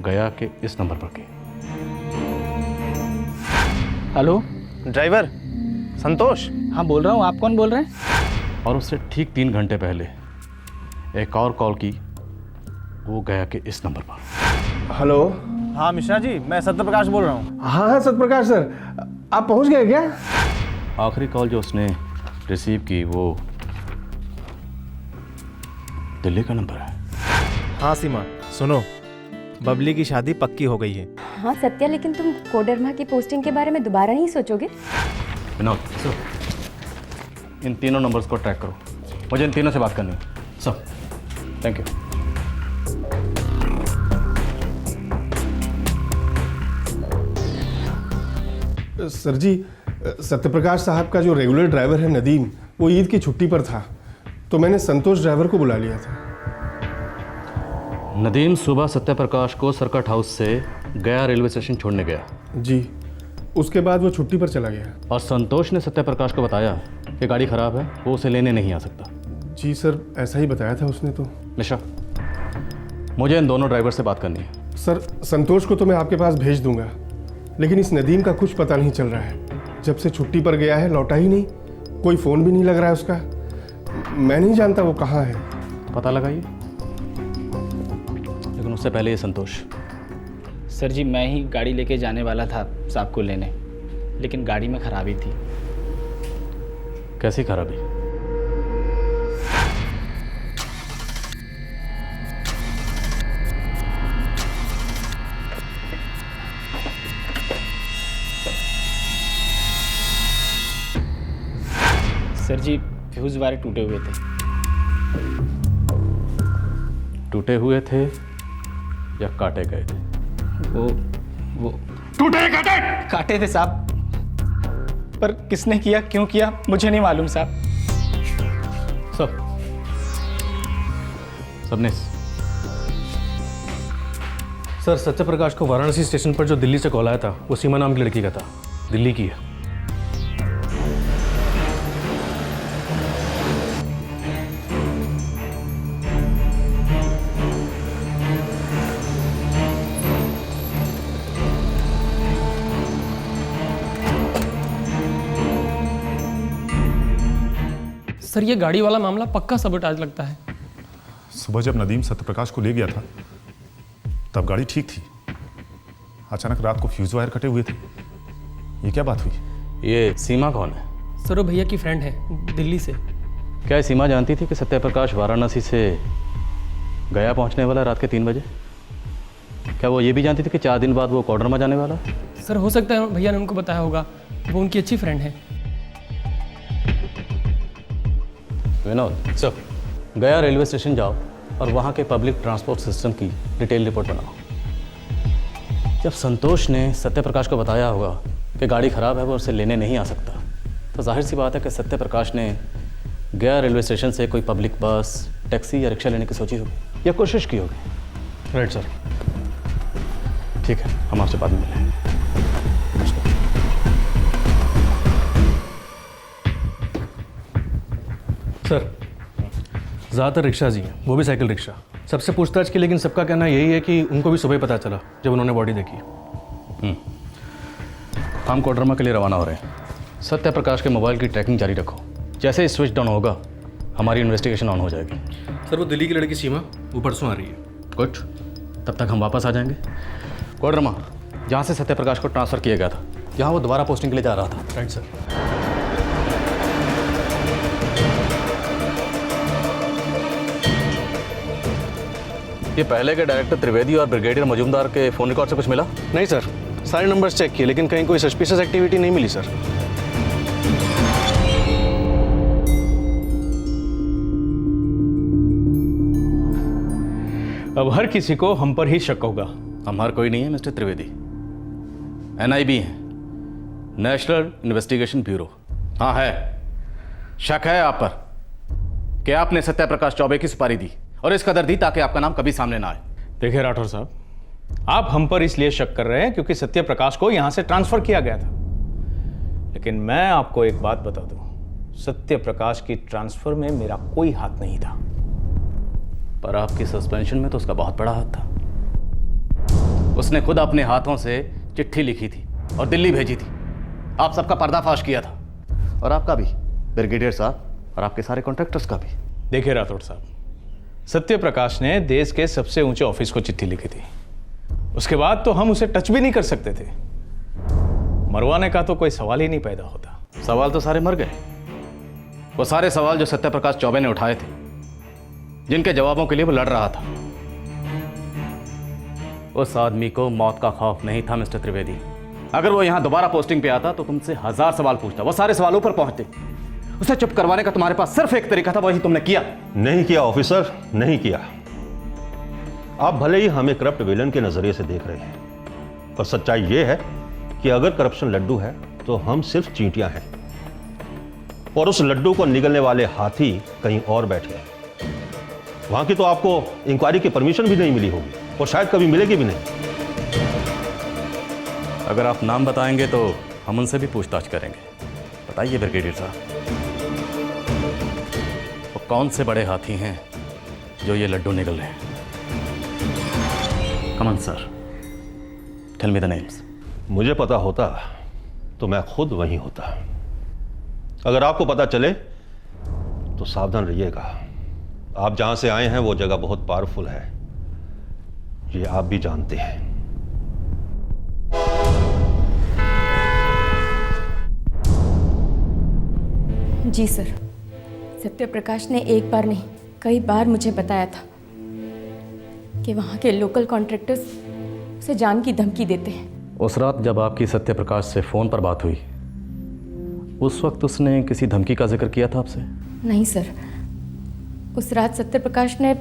गया के इस नंबर पर की। हेलो ड्राइवर संतोष। हाँ बोल रहा हूँ, आप कौन बोल रहे हैं? और उससे ठीक 3 घंटे पहले एक और कॉल की, वो गया के इस नंबर पर। हेलो। हाँ मिश्रा जी, मैं सत्यप्रकाश बोल रहा हूँ। हाँ हाँ सत्यप्रकाश सर, आप पहुंच गए क्या? आखिरी कॉल जो उसने रिसीव की वो दिल्ली का नंबर है। हाँ सीमा, सुनो, बबली की शादी पक्की हो गई है। हाँ सत्या, लेकिन तुम कोडरमा की पोस्टिंग के बारे में दोबारा नहीं सोचोगे? विनोद, इन तीनों नंबर्स को ट्रैक करो, मुझे इन तीनों से बात करनी है। Sir, thank you. सर जी, सत्यप्रकाश साहब का जो रेगुलर ड्राइवर है नदीम, वो ईद की छुट्टी पर था, तो मैंने संतोष ड्राइवर को बुला लिया था। नदीम सुबह सत्यप्रकाश को सर्किट हाउस से गया रेलवे स्टेशन छोड़ने गया। जी, उसके बाद वो छुट्टी पर चला गया। और संतोष ने सत्यप्रकाश को बताया कि गाड़ी खराब है, वो उसे लेने नहीं आ सकता। जी सर, ऐसा ही बताया था उसने। तो मिश्रा, मुझे इन दोनों ड्राइवर से बात करनी है। सर, संतोष को तो मैं आपके पास भेज दूंगा, लेकिन इस नदीम का कुछ पता नहीं चल रहा है। जब से छुट्टी पर गया है लौटा ही नहीं, कोई फ़ोन भी नहीं लग रहा है उसका। मैं नहीं जानता वो कहाँ है। पता लगाइए, लेकिन उससे पहले ये संतोष। सर जी, मैं ही गाड़ी लेके जाने वाला था साहब को लेने, लेकिन गाड़ी में खराबी थी। कैसी खराबी? सर जी, फ्यूज वायर टूटे हुए थे। टूटे हुए थे या काटे गए थे? वो टूटे काटे थे साहब, पर किसने किया, क्यों किया, मुझे नहीं मालूम साहब। सबने सर, सत्यप्रकाश को वाराणसी स्टेशन पर जो दिल्ली से कॉल आया था वो सीमा नाम की लड़की का था, दिल्ली की है। सर, ये गाड़ी वाला मामला पक्का सबोटाज लगता है। सुबह जब नदीम सत्यप्रकाश को ले गया था तब गाड़ी ठीक थी, अचानक रात को फ्यूज वायर कटे हुए थे। ये क्या बात हुई? ये सीमा कौन है? सर वो भैया की फ्रेंड है दिल्ली से। क्या सीमा जानती थी कि सत्यप्रकाश वाराणसी से गया पहुंचने वाला रात के 3 बजे? क्या वो ये भी जानती थी कि 4 दिन बाद वो कोडरमा जाने वाला? सर हो सकता है भैया ने उनको बताया होगा, वो उनकी अच्छी फ्रेंड है। विनोद सर, गया रेलवे स्टेशन जाओ और वहाँ के पब्लिक ट्रांसपोर्ट सिस्टम की डिटेल रिपोर्ट बनाओ। जब संतोष ने सत्यप्रकाश को बताया होगा कि गाड़ी ख़राब है, वो उसे लेने नहीं आ सकता, तो जाहिर सी बात है कि सत्यप्रकाश ने गया रेलवे स्टेशन से कोई पब्लिक बस, टैक्सी या रिक्शा लेने की सोची होगी या कोशिश की होगी। Right sir. ठीक है, हम आपसे बाद में मिलेंगे। सर ज़्यादातर रिक्शा ही हैं, वो भी साइकिल रिक्शा। सबसे पूछताछ की, लेकिन सबका कहना यही है कि उनको भी सुबह ही पता चला जब उन्होंने बॉडी देखी। हम कोडरमा के लिए रवाना हो रहे हैं। सत्यप्रकाश के मोबाइल की ट्रैकिंग जारी रखो। जैसे ही स्विच डाउन होगा हमारी इन्वेस्टिगेशन ऑन हो जाएगी। सर वो दिल्ली की लड़की सीमा वो परसों आ रही है। गुड, तब तक हम वापस आ जाएंगे। कोडरमा, जहाँ से सत्यप्रकाश को ट्रांसफ़र किया गया था, जहाँ वो दोबारा पोस्टिंग के लिए जा रहा था। Right sir. ये पहले के डायरेक्टर त्रिवेदी और ब्रिगेडियर मजूमदार के फ़ोन रिकॉर्ड से कुछ मिला? नहीं सर, सारे नंबर्स चेक किए लेकिन कहीं कोई सस्पिशियस एक्टिविटी नहीं मिली सर। अब हर किसी को हम पर ही शक होगा। हम हर कोई नहीं है मिस्टर त्रिवेदी, NIB है, नेशनल इन्वेस्टिगेशन ब्यूरो। हाँ है, शक है आप पर कि आपने सत्यप्रकाश चौबे की सुपारी दी और इस कदर दी ताकि आपका नाम कभी सामने ना आए। देखिए राठौर साहब, आप हम पर इसलिए शक कर रहे हैं क्योंकि सत्यप्रकाश को यहां से ट्रांसफर किया गया था, लेकिन मैं आपको एक बात बता दूं, सत्यप्रकाश की ट्रांसफर में मेरा कोई हाथ नहीं था। पर आपकी सस्पेंशन में तो उसका बहुत बड़ा हाथ था। उसने खुद अपने हाथों से चिट्ठी लिखी थी और दिल्ली भेजी थी। आप सबका पर्दाफाश किया था, और आपका भी, ब्रिगेडियर साहब, और आपके सारे कॉन्ट्रैक्टर्स का भी। देखिए राठौर साहब, सत्यप्रकाश ने देश के सबसे ऊंचे ऑफिस को चिट्ठी लिखी थी, उसके बाद तो हम उसे टच भी नहीं कर सकते थे। मरवाने का तो कोई सवाल ही नहीं पैदा होता। सवाल तो सारे मर गए। वो सारे सवाल जो सत्यप्रकाश चौबे ने उठाए थे, जिनके जवाबों के लिए वो लड़ रहा था, उस आदमी को मौत का खौफ नहीं था मिस्टर त्रिवेदी। अगर वो यहां दोबारा पोस्टिंग पे आता तो तुमसे 1000 सवाल पूछता, वो सारे सवालों पर पहुंचते। उसे चुप करवाने का तुम्हारे पास सिर्फ एक तरीका था, वही तुमने किया। नहीं किया ऑफिसर, नहीं किया। आप भले ही हमें करप्ट विलन के नजरिए से देख रहे हैं, पर सच्चाई यह है कि अगर करप्शन लड्डू है तो हम सिर्फ चींटियां हैं, और उस लड्डू को निगलने वाले हाथी कहीं और बैठे हैं। वहां की तो आपको इंक्वायरी की परमिशन भी नहीं मिली होगी, और शायद कभी मिलेगी भी नहीं। अगर आप नाम बताएंगे तो हम उनसे भी पूछताछ करेंगे। बताइए ब्रिगेडियर साहब, वो कौन से बड़े हाथी हैं जो ये लड्डू निगल रहे हैं? Come on sir, tell me the names. मुझे पता होता तो मैं खुद वहीं होता। अगर आपको पता चले तो सावधान रहिएगा। आप जहां से आए हैं वो जगह बहुत पावरफुल है, ये आप भी जानते हैं। जी सर, सत्यप्रकाश ने एक बार नहीं कई बार मुझे बताया था कि वहाँ के लोकल कॉन्ट्रैक्टर्स उसे जान की धमकी देते हैं। उस रात जब आपकी सत्यप्रकाश से फ़ोन पर बात हुई, उस वक्त उसने किसी धमकी का जिक्र किया था आपसे? नहीं सर, उस रात सत्यप्रकाश ने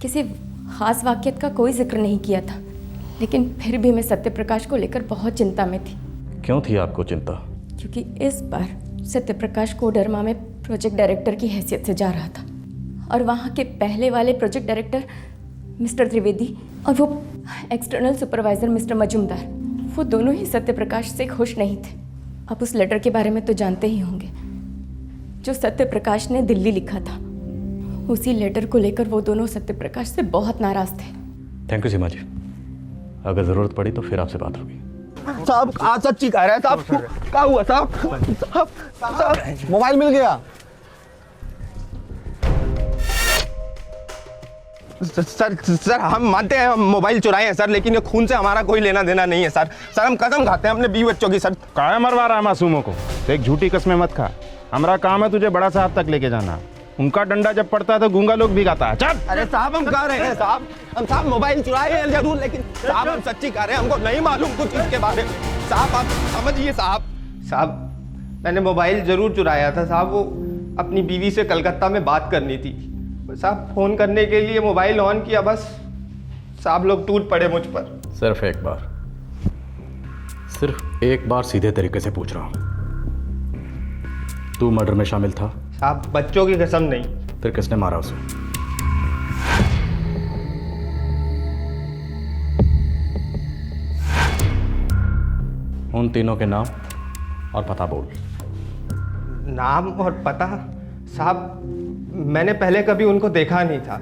किसी खास वाक़ियत का कोई जिक्र नहीं किया था, लेकिन फिर भी मैं सत्यप्रकाश को लेकर बहुत चिंता में थी। क्यों थी आपको चिंता? क्योंकि इस बार सत्यप्रकाश कोडरमा में प्रोजेक्ट डायरेक्टर की हैसियत से जा रहा था, और वहाँ के पहले वाले प्रोजेक्ट डायरेक्टर मिस्टर त्रिवेदी और वो एक्सटर्नल सुपरवाइज़र मिस्टर मजूमदार, वो दोनों ही सत्यप्रकाश से खुश नहीं थे। आप उस लेटर के बारे में तो जानते ही होंगे जो सत्यप्रकाश ने दिल्ली लिखा था। उसी लेटर को लेकर वो दोनों सत्यप्रकाश से बहुत नाराज थे। थैंक यू सीमा जी, अगर ज़रूरत पड़ी तो फिर आपसे बात होगी। साहब आज सच्ची कह रहे हैं साहब, क्या हुआ साहब? साहब मोबाइल मिल गया। सर हम मानते हैं हम मोबाइल चुराए हैं सर, लेकिन ये खून से हमारा कोई लेना देना नहीं है सर। सर हम कसम खाते हैं अपने 20 बच्चों की। सर काहे मरवा रहा है मासूमों को? एक झूठी कसमें मत खा। हमारा काम है तुझे बड़ा साहब तक लेके जाना। उनका डंडा जब पड़ता है तो गूंगा लोग भी गाता है। चल। अरे साहब हम कह रहे हैं साहब, हम साहब मोबाइल चुराए हैं जरूर, लेकिन साहब हम सच्ची कह रहे हैं, हमको नहीं मालूम कुछ इसके बारे में। साहब आप समझिए साहब। साहब मैंने मोबाइल जरूर चुराया था साहब, वो अपनी बीवी से कलकत्ता में बात करनी थी साहब। फ़ोन करने के लिए मोबाइल ऑन किया, बस साहब लोग टूट पड़े मुझ पर। सिर्फ एक बार सीधे तरीके से पूछ रहा हूं, तू मर्डर में शामिल था? साहब बच्चों की कसम नहीं। फिर किसने मारा उसे? उन तीनों के नाम और पता बोल। नाम और पता साहब मैंने पहले कभी उनको देखा नहीं था,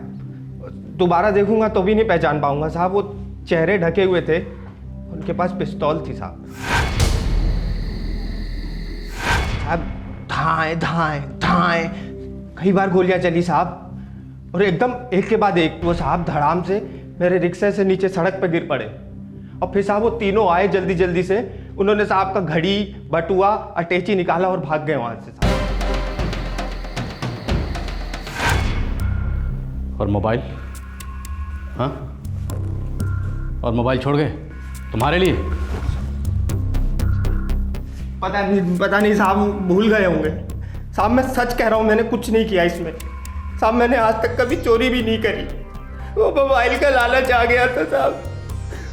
दोबारा देखूंगा तो भी नहीं पहचान पाऊंगा साहब। वो चेहरे ढके हुए थे, उनके पास पिस्तौल थी साहब। साहब धाएं धाएं धाएं कई बार गोलियां चली साहब, और एकदम एक के बाद एक वो साहब धड़ाम से मेरे रिक्शे से नीचे सड़क पे गिर पड़े। और फिर साहब वो तीनों आए जल्दी जल्दी से, उन्होंने साहब का घड़ी, बटुआ, अटैची निकाला और भाग गए वहां से साहब। और मोबाइल? हाँ, और मोबाइल छोड़ गए तुम्हारे लिए? पता नहीं साहब, भूल गए होंगे साहब। मैं सच कह रहा हूँ, मैंने कुछ नहीं किया इसमें साहब। मैंने आज तक कभी चोरी भी नहीं करी, वो मोबाइल का लालच आ गया था साहब,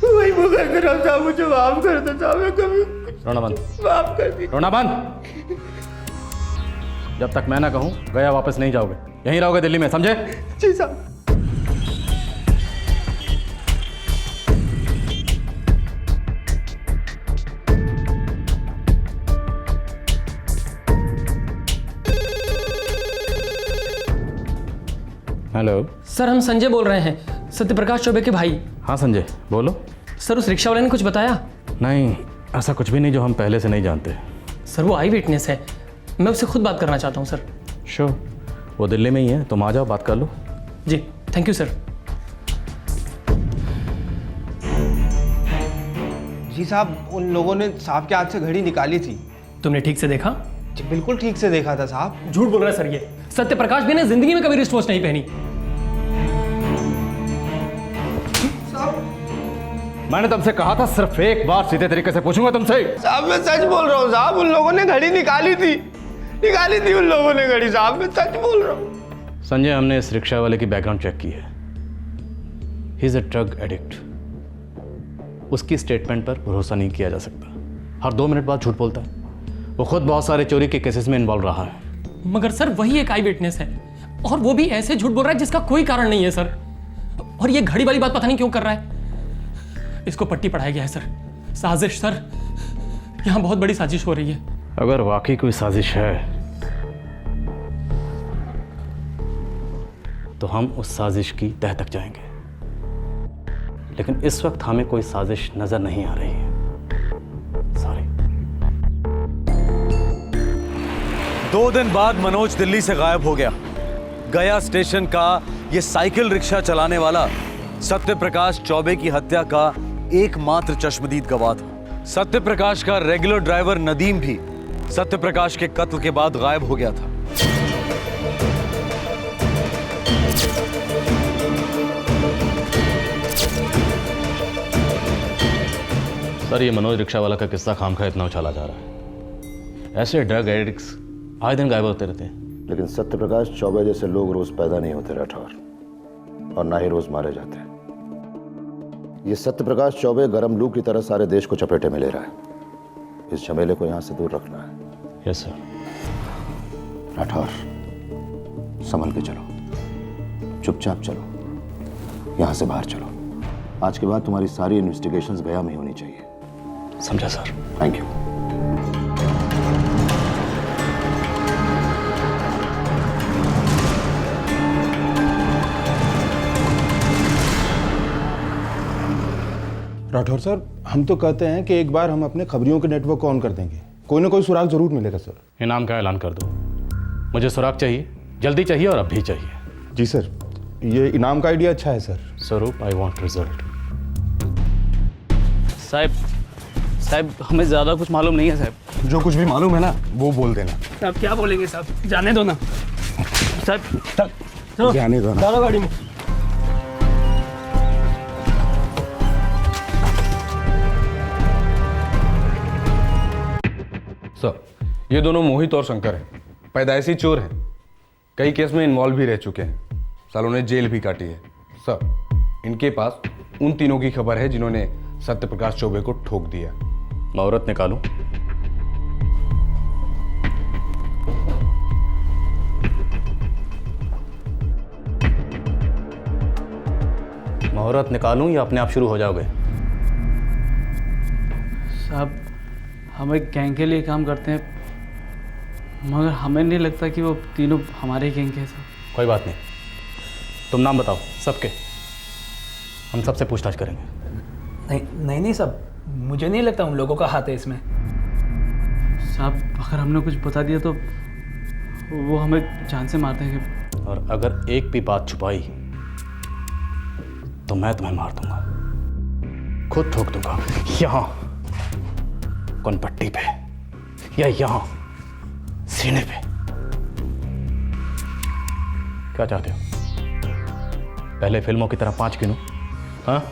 वही वो कर रहा था। मुझे माफ कर दो साहब, मैं कभी रोना बंद, माफ कर दी। रोना बंद। जब तक मैं ना कहूं गया वापस नहीं जाओगे, यहीं रहोगे दिल्ली में, समझे? जी साहब। हेलो सर, हम संजय बोल रहे हैं, सत्यप्रकाश चौबे के भाई। हाँ संजय बोलो। सर उस रिक्शा वाले ने कुछ बताया? नहीं, ऐसा कुछ भी नहीं जो हम पहले से नहीं जानते। सर वो आई विटनेस है, मैं उससे खुद बात करना चाहता हूँ सर। श्योर, वो दिल्ली में ही है, तुम आ जाओ बात कर लो। जी थैंक यू सर। जी साहब, उन लोगों ने साहब के हाथ से घड़ी निकाली थी। तुमने ठीक से देखा? जी बिल्कुल ठीक से देखा था साहब। झूठ बोल रहा है सर ये। सत्यप्रकाश भी ने जिंदगी में कभी रिस्ट वॉच नहीं पहनी। मैंने तुमसे कहा था सिर्फ एक बार सीधे तरीके से पूछूंगा तुमसे। साहब मैं सच बोल रहा हूँ साहब, उन लोगों ने घड़ी निकाली थी उन लोगों ने घड़ी साहब, मैं सच बोल रहा हूँ। संजय, हमने इस रिक्शा वाले की बैकग्राउंड चेक की है। He is a drug addict. उसकी स्टेटमेंट पर भरोसा नहीं किया जा सकता, हर 2 मिनट बाद झूठ बोलता है। वो खुद बहुत सारे चोरी के केसेस में इन्वॉल्व रहा है। मगर सर वही एक आई विटनेस है, और वो भी ऐसे झूठ बोल रहा है जिसका कोई कारण नहीं है सर। और ये घड़ी वाली बात पता नहीं क्यों कर रहा है। इसको पट्टी पढ़ाया गया है सर। साजिश सर, यहाँ बहुत बड़ी साजिश हो रही है। अगर वाकई कोई साजिश है तो हम उस साजिश की तह तक जाएंगे, लेकिन इस वक्त हमें कोई साजिश नजर नहीं आ रही है। सॉरी। 2 दिन बाद मनोज दिल्ली से गायब हो गया। गया स्टेशन का ये साइकिल रिक्शा चलाने वाला सत्यप्रकाश चौबे की हत्या का एकमात्र चश्मदीद गवाह था। सत्यप्रकाश का रेगुलर ड्राइवर नदीम भी सत्यप्रकाश के कत्ल के बाद गायब हो गया था। सर, ये मनोज रिक्शा वाला का किस्सा खामखा इतना उछाला जा रहा है। ऐसे ड्रग एडिक्ट्स आए दिन गायब होते रहते हैं। लेकिन सत्यप्रकाश चौबे जैसे लोग रोज पैदा नहीं होते राठौर, और ना ही रोज मारे जाते हैं। ये सत्यप्रकाश चौबे गरम लू की तरह सारे देश को चपेटे में ले रहा है। इस झमेले को यहां से दूर रखना है। Yes sir. राठौर, संभल के चलो, चुपचाप चलो, यहां से बाहर चलो। आज के बाद तुम्हारी सारी इन्वेस्टिगेशंस गया में होनी चाहिए। समझा sir. Thank you. Rathore sir, हम तो कहते हैं कि एक बार हम अपने खबरियों के नेटवर्क को ऑन कर देंगे, कोई ना कोई सुराग जरूर मिलेगा सर। इनाम का ऐलान कर दो। मुझे सुराग चाहिए, जल्दी चाहिए और अब भी चाहिए। जी सर, ये इनाम का आइडिया अच्छा है सर। स्वरूप, आई वांट रिजल्ट। साहब हमें ज़्यादा कुछ मालूम नहीं है साहब। जो कुछ भी मालूम है ना वो बोल देना। साहब क्या बोलेंगे साहब, जाने दो ना साहब। जाने दो ना। चलो गाड़ी में। सर, ये दोनों मोहित और शंकर हैं, पैदाइशी चोर हैं, कई केस में इन्वॉल्व भी रह चुके हैं, सालों ने जेल भी काटी है। सर, इनके पास उन तीनों की खबर है जिन्होंने सत्य प्रकाश चौबे को ठोक दिया। मुहूर्त निकालूं? मुहूर्त निकालूं या अपने आप शुरू हो जाओगे? साहब, हम एक गैंग के लिए काम करते हैं, मगर हमें नहीं लगता कि वो तीनों हमारे गैंग के हैं साहब। कोई बात नहीं, तुम नाम बताओ सबके, हम सबसे पूछताछ करेंगे। नहीं साहब, मुझे नहीं लगता उन लोगों का हाथ है इसमें। साहब, अगर हमने कुछ बता दिया तो वो हमें जान से मार देंगे। और अगर एक भी बात छुपाई तो मैं तुम्हें मार दूंगा, खुद ठोक दूंगा, यहां कनपट्टी पे या यहां सीने पे। क्या चाहते हो? पहले फिल्मों की तरह 5 गिनूं? हाँ?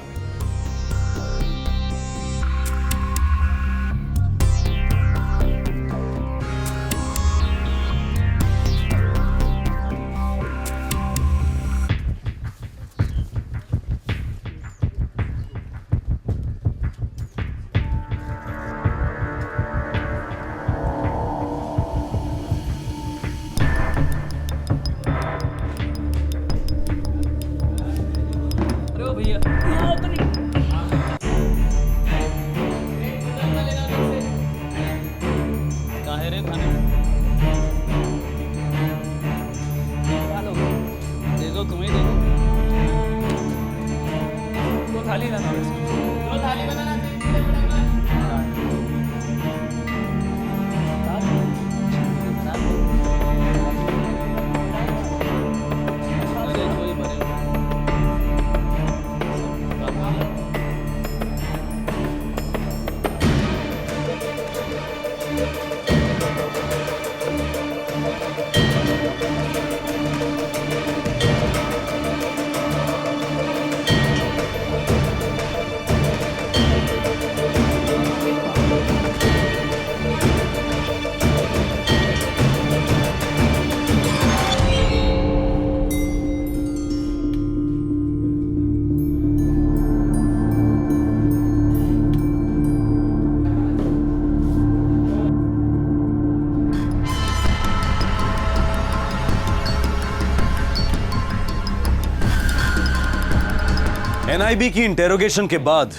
एनआईबी की इंटेरोगेशन के बाद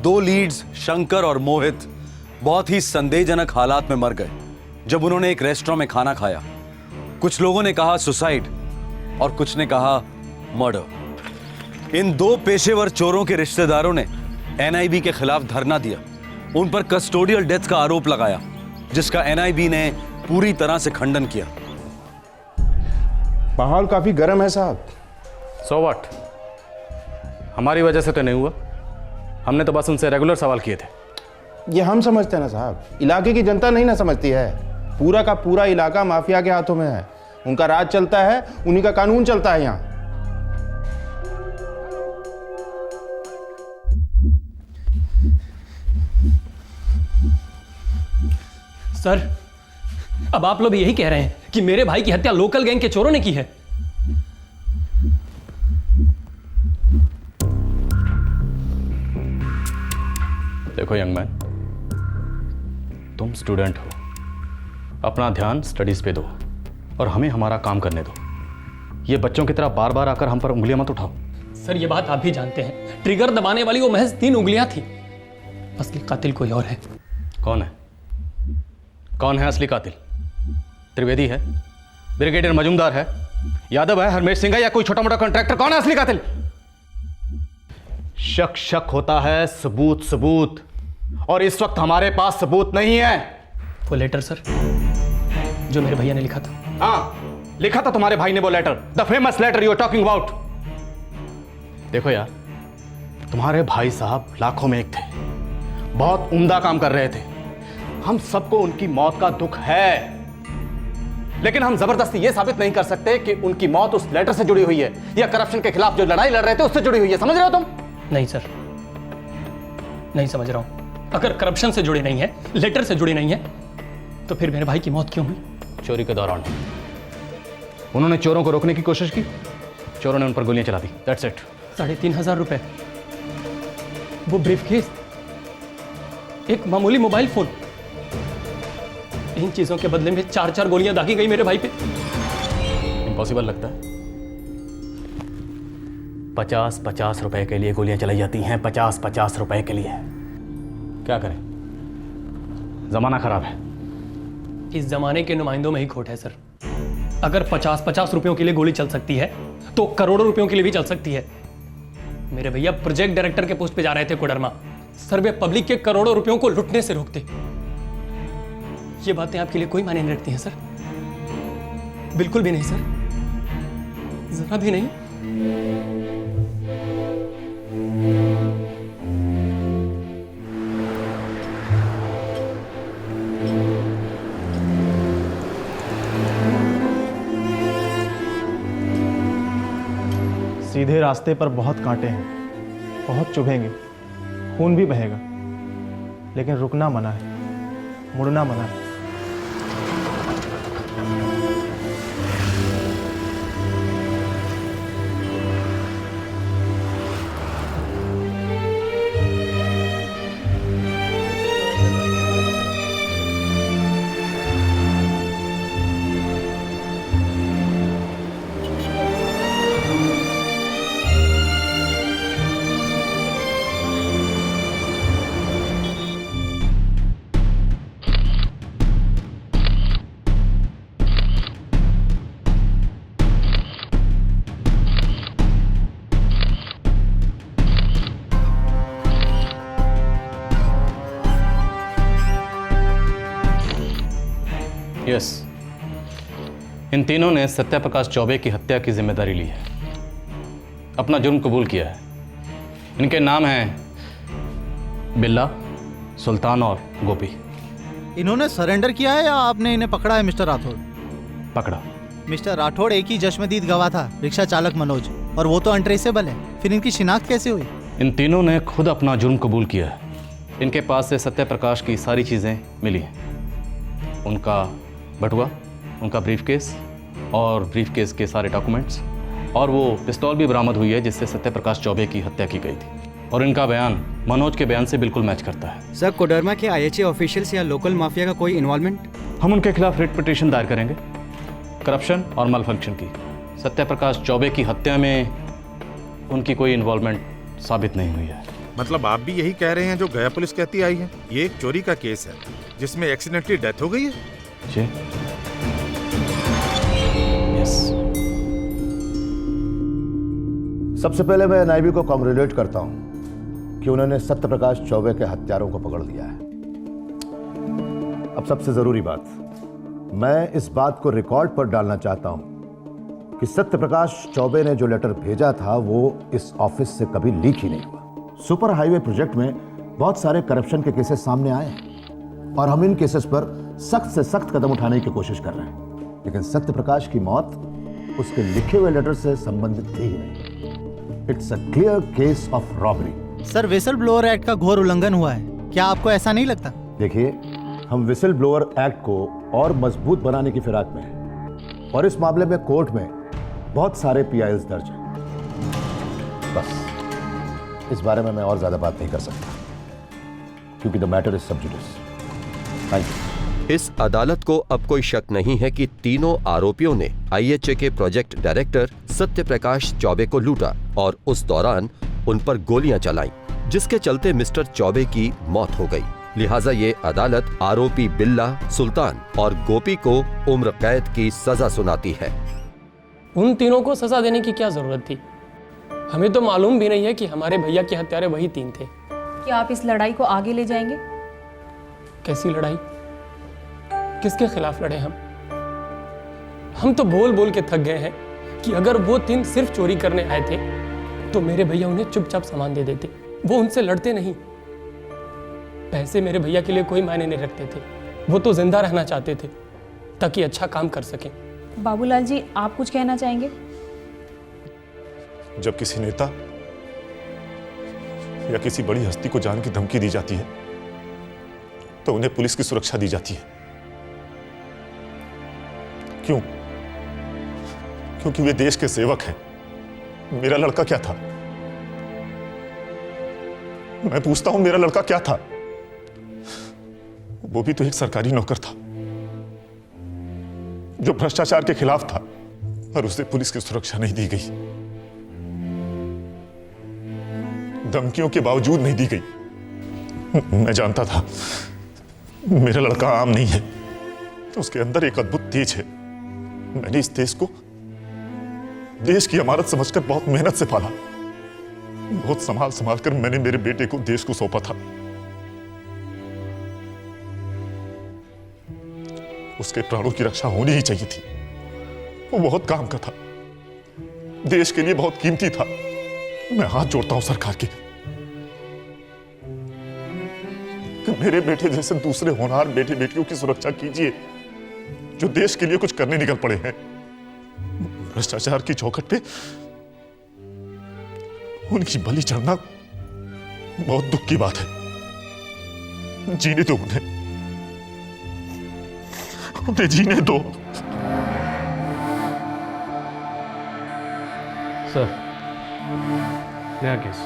2 लीड्स शंकर और मोहित बहुत ही संदेहजनक हालात में मर गए जब उन्होंने एक रेस्टोरेंट में खाना खाया। कुछ लोगों ने कहा सुसाइड और कुछ ने कहा मर्डर। इन 2 पेशेवर चोरों के रिश्तेदारों ने एनआईबी के खिलाफ धरना दिया, उन पर कस्टोडियल डेथ का आरोप लगाया, जिसका एनआईबी ने पूरी तरह से खंडन किया। माहौल काफी गर्म है साहब। So what? हमारी वजह से तो नहीं हुआ, हमने तो बस उनसे रेगुलर सवाल किए थे। ये हम समझते हैं ना साहब, इलाके की जनता नहीं ना समझती है। पूरा का पूरा इलाका माफिया के हाथों में है, उनका राज चलता है, उन्हीं का कानून चलता है यहाँ। सर, अब आप लोग यही कह रहे हैं कि मेरे भाई की हत्या लोकल गैंग के चोरों ने की है? देखो यंग मैन, तुम स्टूडेंट हो, अपना ध्यान स्टडीज पे दो और हमें हमारा काम करने दो। ये बच्चों की तरह बार बार आकर हम पर उंगलियां मत उठाओ। सर, ये बात आप भी जानते हैं, ट्रिगर दबाने वाली वो महज 3 उंगलियां थी। असली कातिल कोई और है। कौन है? कौन है असली कातिल? त्रिवेदी है, ब्रिगेडियर मजूमदार है, यादव है, हरमेश सिंह है, या कोई छोटा मोटा कॉन्ट्रैक्टर? कौन है असली कातिल? शक शक होता है, सबूत सबूत, और इस वक्त हमारे पास सबूत नहीं है। वो लेटर सर, जो मेरे भैया ने लिखा था। हाँ, लिखा था तुम्हारे भाई ने वो letter, the famous letter you are talking about. देखो यार, तुम्हारे भाई साहब लाखों में एक थे, बहुत उम्दा काम कर रहे थे। हम सबको उनकी मौत का दुख है, लेकिन हम जबरदस्ती यह साबित नहीं कर सकते कि उनकी मौत उस लेटर से जुड़ी हुई है या करप्शन के खिलाफ जो लड़ाई लड़ रहे थे उससे जुड़ी हुई है। समझ रहे हो तुम? नहीं सर, नहीं समझ रहा हूं। अगर करप्शन से जुड़ी नहीं है, लेटर से जुड़ी नहीं है, तो फिर मेरे भाई की मौत क्यों हुई? चोरी के दौरान उन्होंने चोरों को रोकने की कोशिश की, चोरों ने उन पर गोलियां चला दी। That's it. 3,500 रुपए, वो ब्रीफकेस, एक मामूली मोबाइल फोन, इन चीजों के बदले में 4 गोलियां दागी गई मेरे भाई पे। इम्पॉसिबल लगता है। 50 रुपए के लिए गोलियां चलाई जाती हैं, 50 रुपए के लिए। क्या करें, जमाना खराब है। इस जमाने के नुमाइंदों में ही खोट है सर। अगर 50 रुपयों के लिए गोली चल सकती है तो करोड़ों रुपयों के लिए भी चल सकती है। मेरे भैया प्रोजेक्ट डायरेक्टर के पोस्ट पे जा रहे थे कोडरमा, सर वे पब्लिक के करोड़ों रुपयों को लुटने से रोकते। ये बातें आपके लिए कोई मायने नहीं रखती हैं सर? बिल्कुल भी नहीं सर, जरा भी नहीं। सीधे रास्ते पर बहुत कांटे हैं, बहुत चुभेंगे, खून भी बहेगा, लेकिन रुकना मना है, मुड़ना मना है। यस, इन तीनों ने सत्यप्रकाश चौबे की हत्या की जिम्मेदारी ली है, अपना जुर्म कबूल किया है। इनके नाम हैं बिल्ला, सुल्तान और गोपी। इन्होंने सरेंडर किया है या आपने इन्हें पकड़ा है मिस्टर राठौड़? पकड़ा। मिस्टर राठौड़ एक ही चश्मदीद गवाह था, रिक्शा चालक मनोज, और वो तो अनट्रेसेबल है। फिर इनकी शिनाख्त कैसे हुई? इन तीनों ने खुद अपना जुर्म कबूल किया है। इनके पास से सत्यप्रकाश की सारी चीज़ें मिली हैं, उनका बटुआ, उनका ब्रीफकेस और ब्रीफकेस के सारे डॉक्यूमेंट्स, और वो पिस्तौल भी बरामद हुई है जिससे सत्यप्रकाश चौबे की हत्या की गई थी। और इनका बयान मनोज के बयान से बिल्कुल मैच करता है। सर, कोडरमा के IHA ऑफिशियल्स या लोकल माफिया का कोई इन्वॉल्वमेंट? हम उनके खिलाफ रिट पिटीशन दायर करेंगे, करप्शन और मलफंक्शन की। सत्यप्रकाश चौबे की हत्या में उनकी कोई इन्वॉल्वमेंट साबित नहीं हुई है। मतलब आप भी यही कह रहे हैं जो गया पुलिस कहती आई है? ये एक चोरी का केस है जिसमें एक्सीडेंटली डेथ हो गई है? जी यस। सबसे पहले मैं एनआईबी को कॉन्ग्रेचुलेट करता हूं कि उन्होंने सत्यप्रकाश चौबे के हत्यारों को पकड़ लिया है। अब सबसे जरूरी बात, मैं इस बात को रिकॉर्ड पर डालना चाहता हूं कि सत्यप्रकाश चौबे ने जो लेटर भेजा था वो इस ऑफिस से कभी लीक ही नहीं हुआ। सुपर हाईवे प्रोजेक्ट में बहुत सारे करप्शन के केसेस सामने आए हैं और हम इन केसेस पर सख्त से सख्त कदम उठाने की कोशिश कर रहे हैं, लेकिन सत्यप्रकाश की मौत उसके लिखे हुए लेटर से संबंधित थी ही नहीं। It's a clear case of robbery. Sir, whistle blower act का घोर उल्लंघन हुआ है, क्या आपको ऐसा नहीं लगता? देखिए, हम विसल ब्लोअर एक्ट को और मजबूत बनाने की फिराक में हैं और इस मामले में कोर्ट में बहुत सारे PILs दर्ज हैं। बस इस बारे में मैं और ज्यादा बात नहीं कर सकता क्योंकि द मैटर इज सब जुडिस। Thank you. इस अदालत को अब कोई शक नहीं है कि तीनों आरोपियों ने IHA के प्रोजेक्ट डायरेक्टर सत्यप्रकाश चौबे को लूटा और उस दौरान उन पर गोलियां चलाईं, जिसके चलते मिस्टर चौबे की मौत हो गई। लिहाजा ये अदालत आरोपी बिल्ला, सुल्तान और गोपी को उम्र कैद की सजा सुनाती है। उन तीनों को सजा देने की क्या जरूरत थी? हमें तो मालूम भी नहीं है कि हमारे भैया के हत्यारे वही 3 थे। क्या आप इस लड़ाई को आगे ले जाएंगे? कैसी लड़ाई? किसके खिलाफ लड़े हम? हम तो बोल बोल के थक गए हैं कि अगर वो 3 सिर्फ चोरी करने आए थे तो मेरे भैया उन्हें चुपचाप सामान दे देते, वो उनसे लड़ते नहीं। पैसे मेरे भैया के लिए कोई मायने नहीं रखते थे। वो तो जिंदा रहना चाहते थे ताकि अच्छा काम कर सकें। बाबूलाल जी, आप कुछ कहना चाहेंगे? जब किसी नेता या किसी बड़ी हस्ती को जान की धमकी दी जाती है तो उन्हें पुलिस की सुरक्षा दी जाती है। क्यों? क्योंकि वे देश के सेवक हैं। मेरा लड़का क्या था? मैं पूछता हूं, मेरा लड़का क्या था? वो भी तो एक सरकारी नौकर था जो भ्रष्टाचार के खिलाफ था, पर उसे पुलिस की सुरक्षा नहीं दी गई, धमकियों के बावजूद नहीं दी गई। मैं जानता था मेरा लड़का आम नहीं है, तो उसके अंदर एक अद्भुत तेज है। मैंने इस तेज को देश की अमानत समझकर बहुत मेहनत से पाला। बहुत संभाल संभाल कर मैंने मेरे बेटे को देश को सौंपा था। उसके प्राणों की रक्षा होनी ही चाहिए थी। वो बहुत काम का था, देश के लिए बहुत कीमती था। मैं हाथ जोड़ता हूं सरकार के कि मेरे बेटे जैसे दूसरे होनहार बेटे बेटियों की सुरक्षा कीजिए जो देश के लिए कुछ करने निकल पड़े हैं। भ्रष्टाचार की चौखट पे उनकी बलि चढ़ना बहुत दुख की बात है। जीने दो उन्हें जीने दो। सर, नया केस।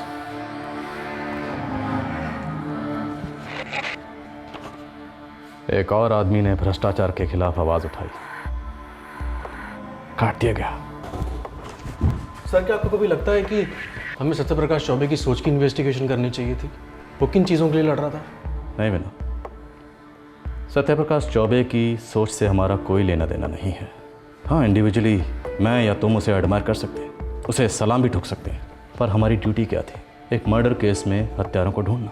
एक और आदमी ने भ्रष्टाचार के खिलाफ आवाज उठाई, काट दिया गया। सर, क्या आपको कभी लगता है कि हमें सत्यप्रकाश चौबे की सोच की इन्वेस्टिगेशन करनी चाहिए थी? वो किन चीज़ों के लिए लड़ रहा था? नहीं विनोद, सत्यप्रकाश चौबे की सोच से हमारा कोई लेना देना नहीं है। हाँ, इंडिविजुअली मैं या तुम उसे एडमायर कर सकते हैं, उसे सलाम भी ठोक सकते हैं, पर हमारी ड्यूटी क्या थी? एक मर्डर केस में हत्यारों को ढूंढना।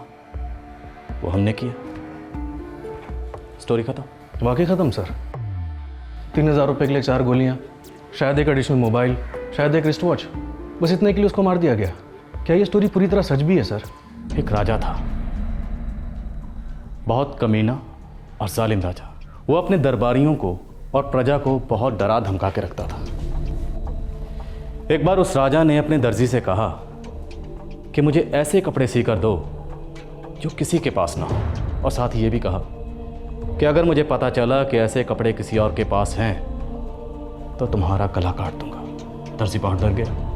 वो हमने किया। स्टोरी खत्म। वाकई ख़त्म सर। 3000 रुपये के लिए 4 गोलियाँ, शायद एक एडिशनल मोबाइल, शायद एक रिस्ट वॉच, बस इतने के लिए उसको मार दिया गया। क्या ये स्टोरी पूरी तरह सच भी है सर? एक राजा था, बहुत कमीना और जालिम राजा। वो अपने दरबारियों को और प्रजा को बहुत डरा धमका के रखता था। एक बार उस राजा ने अपने दर्जी से कहा कि मुझे ऐसे कपड़े सीकर दो जो किसी के पास ना हो, और साथ ही ये भी कहा कि अगर मुझे पता चला कि ऐसे कपड़े किसी और के पास हैं तो तुम्हारा गला काट दूंगा। दर्जी बहुत डर गया।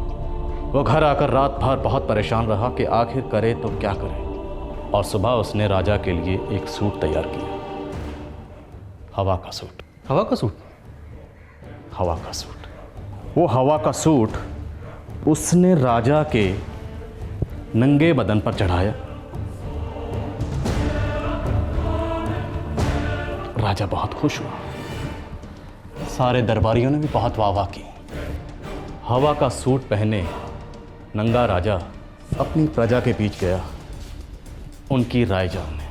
वो घर आकर रात भर बहुत परेशान रहा कि आखिर करे तो क्या करे, और सुबह उसने राजा के लिए एक सूट तैयार किया। हवा का सूट। हवा का सूट? हवा का सूट। वो हवा का सूट उसने राजा के नंगे बदन पर चढ़ाया। राजा बहुत खुश हुआ। सारे दरबारियों ने भी बहुत वाह-वाह की। हवा का सूट पहने नंगा राजा अपनी प्रजा के बीच गया, उनकी राय जानने।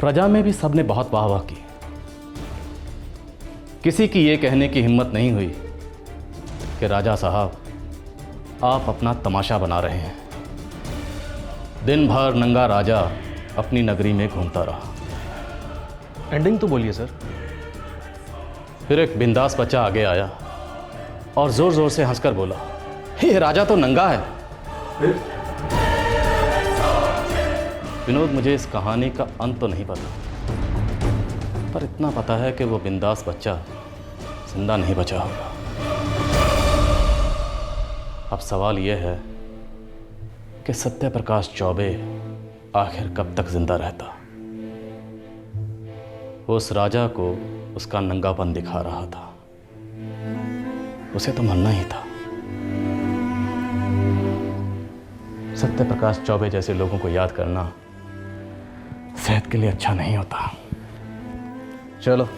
प्रजा में भी सबने बहुत वाह-वाह की। किसी की ये कहने की हिम्मत नहीं हुई कि राजा साहब, आप अपना तमाशा बना रहे हैं। दिन भर नंगा राजा अपनी नगरी में घूमता रहा। एंडिंग तो बोलिए सर। फिर एक बिंदास बच्चा आगे आया और जोर जोर से हंसकर बोला, ये राजा तो नंगा है। विनोद, मुझे इस कहानी का अंत तो नहीं पता, पर इतना पता है कि वो बिंदास बच्चा जिंदा नहीं बचा होगा। अब सवाल यह है कि सत्यप्रकाश चौबे आखिर कब तक जिंदा रहता। उस राजा को उसका नंगापन दिखा रहा था, उसे तो मरना ही था। सत्यप्रकाश चौबे जैसे लोगों को याद करना सेहत के लिए अच्छा नहीं होता। चलो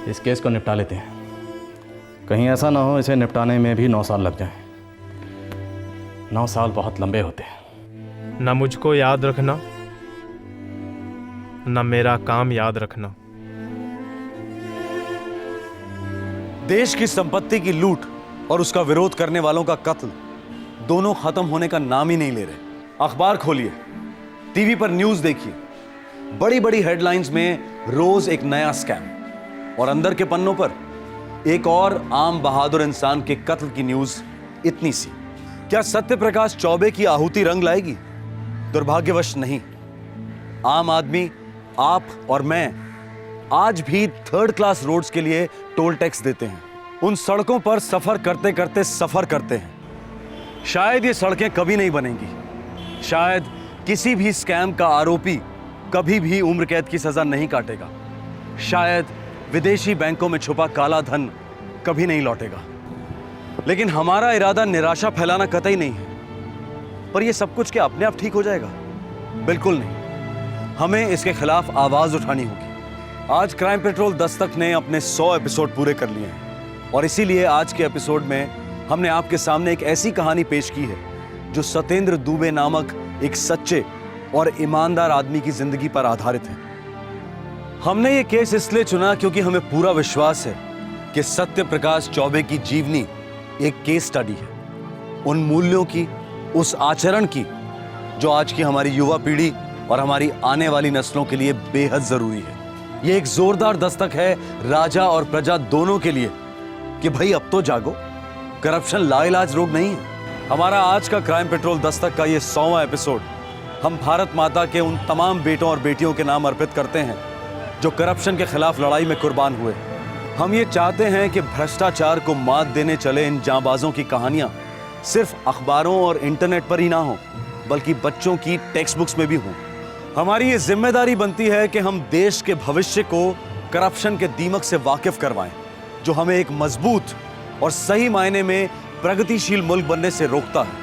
इस केस को निपटा लेते हैं। कहीं ऐसा ना हो इसे निपटाने में भी 9 साल लग जाएं। 9 साल बहुत लंबे होते हैं। ना मुझको याद रखना, ना मेरा काम याद रखना। देश की संपत्ति की लूट और उसका विरोध करने वालों का कत्ल दोनों खत्म होने का नाम ही नहीं ले रहे। अखबार खोलिए, टीवी पर न्यूज़ देखिए, बड़ी बड़ी हेडलाइंस में रोज एक नया स्कैम, और अंदर के पन्नों पर एक और आम बहादुर इंसान के कत्ल की न्यूज़ इतनी सी। क्या सत्य प्रकाश चौबे की आहुति रंग लाएगी? दुर्भाग्यवश नहीं। आम आदमी, आप और मैं आज भी 3rd क्लास रोड्स के लिए टोल टैक्स देते हैं। उन सड़कों पर सफर करते करते सफर करते हैं। शायद ये सड़कें कभी नहीं बनेंगी, शायद किसी भी स्कैम का आरोपी कभी भी उम्र कैद की सजा नहीं काटेगा, शायद विदेशी बैंकों में छुपा काला धन कभी नहीं लौटेगा, लेकिन हमारा इरादा निराशा फैलाना कतई नहीं है। पर यह सब कुछ क्या अपने आप ठीक हो जाएगा? बिल्कुल नहीं। हमें इसके खिलाफ आवाज उठानी होगी। आज क्राइम पेट्रोल दस्तक ने अपने 100 एपिसोड पूरे कर लिए हैं, और इसीलिए आज के एपिसोड में हमने आपके सामने एक ऐसी कहानी पेश की है जो सत्येंद्र दुबे नामक एक सच्चे और ईमानदार आदमी की जिंदगी पर आधारित है। हमने ये केस इसलिए चुना क्योंकि हमें पूरा विश्वास है कि सत्य प्रकाश चौबे की जीवनी एक केस स्टडी है, उन मूल्यों की, उस आचरण की जो आज की हमारी युवा पीढ़ी और हमारी आने वाली नस्लों के लिए बेहद जरूरी है। ये एक जोरदार दस्तक है राजा और प्रजा दोनों के लिए कि भाई अब तो जागो, करप्शन लाइलाज रोग नहीं है। हमारा आज का क्राइम पेट्रोल दस्तक का ये 100वां एपिसोड हम भारत माता के उन तमाम बेटों और बेटियों के नाम अर्पित करते हैं जो करप्शन के खिलाफ लड़ाई में कुर्बान हुए। हम ये चाहते हैं कि भ्रष्टाचार को मात देने चले इन जांबाजों की कहानियां सिर्फ अखबारों और इंटरनेट पर ही ना हो, बल्कि बच्चों की टेक्स्ट बुक्स में भी हों। हमारी ये जिम्मेदारी बनती है कि हम देश के भविष्य को करप्शन के दीमक से वाकिफ करवाएं, जो हमें एक मजबूत और सही मायने में प्रगतिशील मुल्क बनने से रोकता है।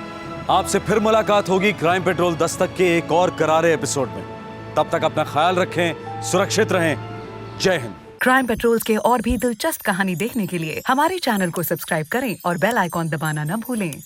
आपसे फिर मुलाकात होगी क्राइम पेट्रोल दस्तक के एक और करारे एपिसोड में। तब तक अपना ख्याल रखें, सुरक्षित रहें। जय हिंद। क्राइम पेट्रोल के और भी दिलचस्प कहानी देखने के लिए हमारे चैनल को सब्सक्राइब करें और बेल आइकॉन दबाना न भूलें।